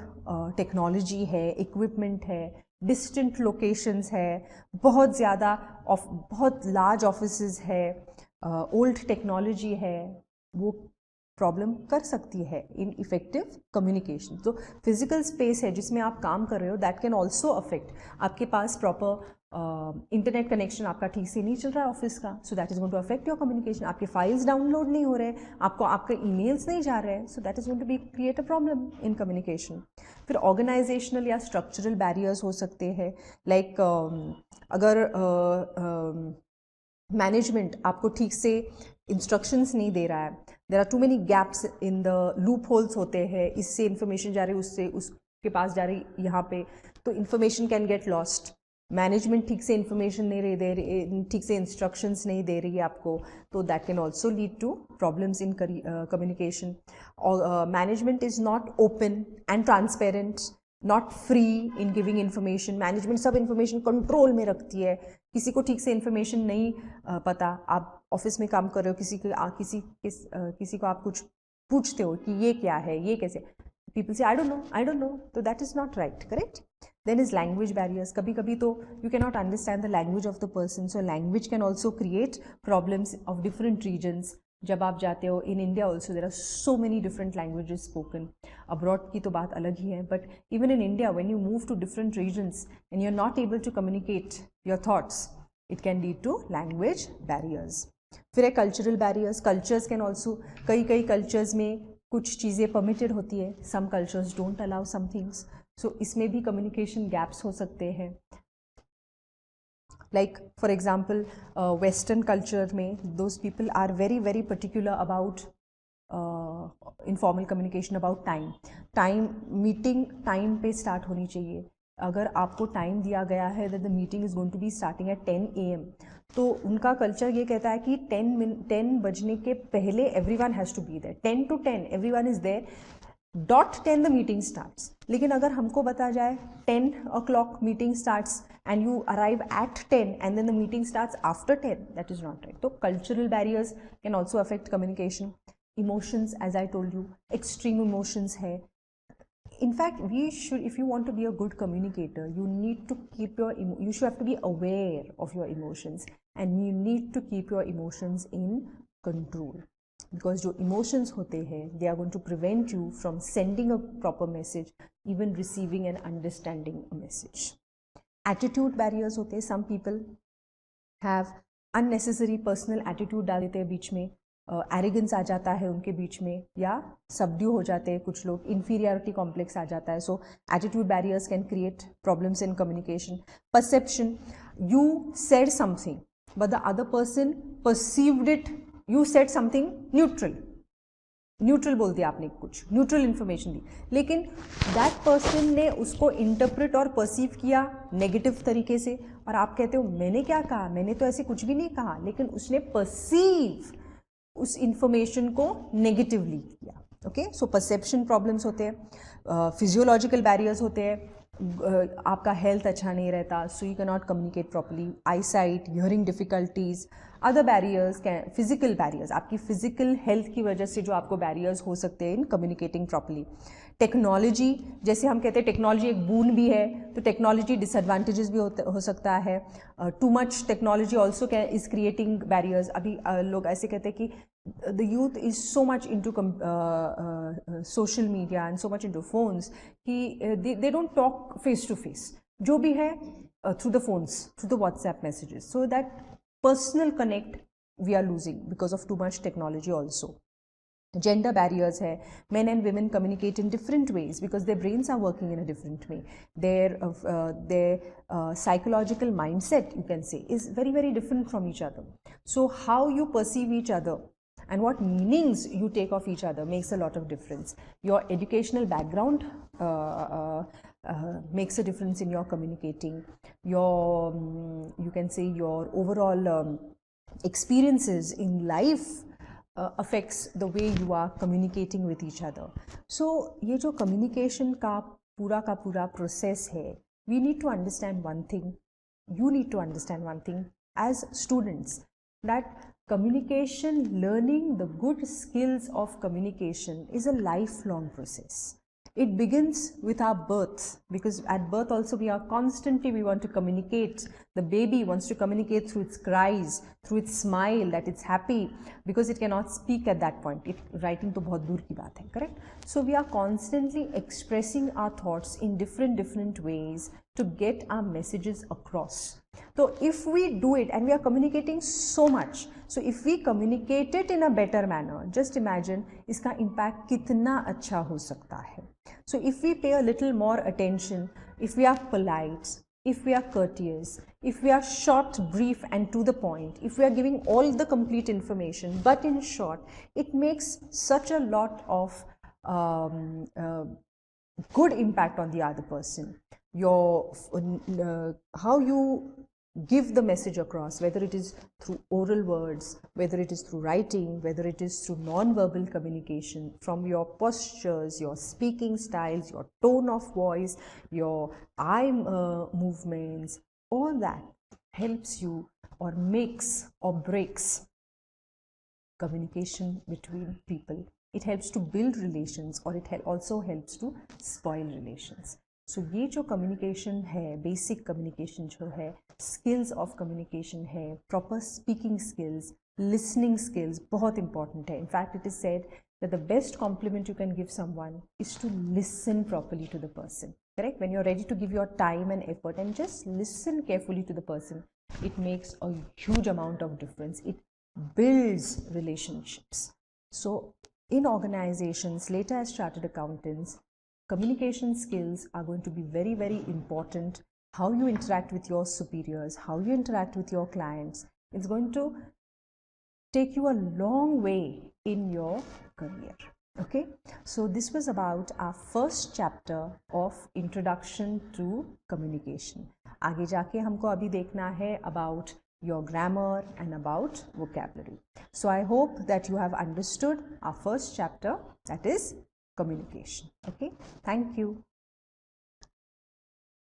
टेक्नोलॉजी है, इक्विपमेंट है, डिस्टेंट लोकेशंस है, बहुत ज़्यादा बहुत लार्ज ऑफिसेज है, ओल्ड टेक्नोलॉजी है, वो प्रॉब्लम कर सकती है इन इफेक्टिव कम्युनिकेशन। तो फिजिकल स्पेस है जिसमें आप काम कर रहे हो, दैट कैन ऑल्सो अफेक्ट। आपके पास प्रॉपर इंटरनेट कनेक्शन आपका ठीक से नहीं चल रहा है ऑफिस का, so that is going to affect your communication. आपके फाइल्स डाउनलोड नहीं हो रहे, आपके ईमेल्स नहीं जा रहे हैं, so that is going to be create a problem in communication. फिर ऑर्गेनाइजेशनल या स्ट्रक्चरल बैरियर्स हो सकते हैं, लाइक अगर मैनेजमेंट आपको ठीक से इंस्ट्रक्शंस नहीं दे रहा है, there are too many gaps in the loopholes होते हैं, इससे इन्फॉर्मेशन जा रही है, उससे उसके पास जा रही यहाँ पे, तो information can get lost. Management ठीक से इन्फॉर्मेशन नहीं दे रही, ठीक से इंस्ट्रक्शंस नहीं दे रही है आपको, तो that can also lead to problems in communication. और management is not open and transparent, not free in giving information. Management सब इन्फॉर्मेशन कंट्रोल में रखती है, किसी को ठीक से इन्फॉर्मेशन नहीं पता। आप ऑफिस में काम कर रहे हो, किसी को आप कुछ पूछते हो कि ये क्या है, ये कैसे, पीपल से आई डोंट नो, तो that is not right, correct? Then is language barriers. कभी कभी तो you can not understand the language of the person, so language can also create problems of different regions. जब आप जाते हो in India also there are so many different languages spoken, abroad की तो बात अलग ही है, but even in India when you move to different regions and you are not able to communicate your thoughts, it can lead to language barriers. फिर है cultural barriers. Cultures can also, कई cultures में कुछ चीज़ें permitted होती है, some cultures don't allow some things, so इसमें भी कम्युनिकेशन गैप्स हो सकते हैं। Like for example western culture में those people are very very particular about informal communication, about time meeting time पे स्टार्ट होनी चाहिए। अगर आपको टाइम दिया गया है that the meeting is going to be starting at 10 AM, तो उनका कल्चर ये कहता है कि 10 बजने के पहले everyone has to be there, 10 to 10 everyone is there, .10 the meeting starts. लेकिन अगर हमको बता जाए 10 o'clock meeting starts and you arrive at 10 and then the meeting starts after 10, that is not right. तो cultural barriers can also affect communication. Emotions, as I told you, extreme emotions है। In fact, we should, if you want to be a good communicator, you need to keep you should have to be aware of your emotions, and you need to keep your emotions in control, because जो emotions होते हैं, they are going to prevent you from sending a proper message, even receiving and understanding a message. Attitude barriers होते हैं, some people have unnecessary personal attitude डाल देते हैं बीच में, एरिगेंस आ जाता है उनके बीच में, या सबड्यू हो जाते हैं कुछ लोग, इन्फीरियरिटी कॉम्प्लेक्स आ जाता है। So attitude barriers can create problems in communication. Perception, you said something but the other person perceived it, you said something neutral बोल दिया आपने, कुछ न्यूट्रल इन्फॉर्मेशन दी, लेकिन दैट पर्सन ने उसको इंटरप्रेट और परसीव किया नेगेटिव तरीके से, और आप कहते हो मैंने क्या कहा, मैंने तो ऐसे कुछ भी नहीं कहा, लेकिन उसने परसीव उस इंफॉर्मेशन को नेगेटिवली किया। ओके, सो परसेप्शन प्रॉब्लम्स होते हैं। फिजियोलॉजिकल बैरियर्स होते हैं, आपका हेल्थ अच्छा नहीं रहता, so you can not communicate properly, I site, hearing difficulties. Other barriers, physical barriers, आपकी फिजिकल हेल्थ की वजह से जो आपको बैरियर्स हो सकते हैं इन कम्युनिकेटिंग प्रॉपर्ली। टेक्नोलॉजी, जैसे हम कहते हैं टेक्नोलॉजी एक बून भी है, तो टेक्नोलॉजी डिसएडवांटेजेस भी हो सकता है। Too much technology also is creating barriers. अभी लोग ऐसे कहते हैं कि the youth is so much into social media and so much into phones कि they don't talk face to face, जो भी है through the phones, through the WhatsApp messages, so that personal connect we are losing because of too much technology also. gender barriers hai. Men and women communicate in different ways because their brains are working in a different way. Their psychological mindset, you can say, is very, very different from each other. So how you perceive each other and what meanings you take of each other makes a lot of difference. Your educational background makes a difference in your communicating. Your, you can say, your overall experiences in life affects the way you are communicating with each other. So ये जो communication का पूरा process है, we need to understand one thing, you need to understand one thing as students, that communication, learning the good skills of communication is a lifelong process. It begins with our birth, because at birth also we want to communicate. The baby wants to communicate through its cries, through its smile, that it's happy, because it cannot speak at that point. Writing to bahut dur ki baat hai, correct? So we are constantly expressing our thoughts in different ways to get our messages across. So if we do it, and we are communicating so much, so if we communicate it in a better manner, just imagine iska impact kitna acha ho sakta hai. So if we pay a little more attention, if we are polite, if we are courteous, if we are short, brief and to the point, if we are giving all the complete information but in short, it makes such a lot of good impact on the other person. Your how you give the message across, whether it is through oral words, whether it is through writing, whether it is through non-verbal communication, from your postures, your speaking styles, your tone of voice, your eye movements, all that helps you or makes or breaks communication between people. It helps to build relations, or it also helps to spoil relations. So ये जो communication है, basic communication जो है, skills of communication है, proper speaking skills, listening skills बहुत important है. In fact, it is said that the best compliment you can give someone is to listen properly to the person. Correct? When you're ready to give your time and effort and just listen carefully to the person, it makes a huge amount of difference. It builds relationships. So in organizations, later as chartered accountants, communication skills are going to be very, very important. How you interact with your superiors, how you interact with your clients, it's going to take you a long way in your career. Okay, so this was about our first chapter of Introduction to Communication. आगे जाके हमको अभी देखना है about your grammar and about vocabulary. So I hope that you have understood our first chapter, that is communication. Okay, thank you.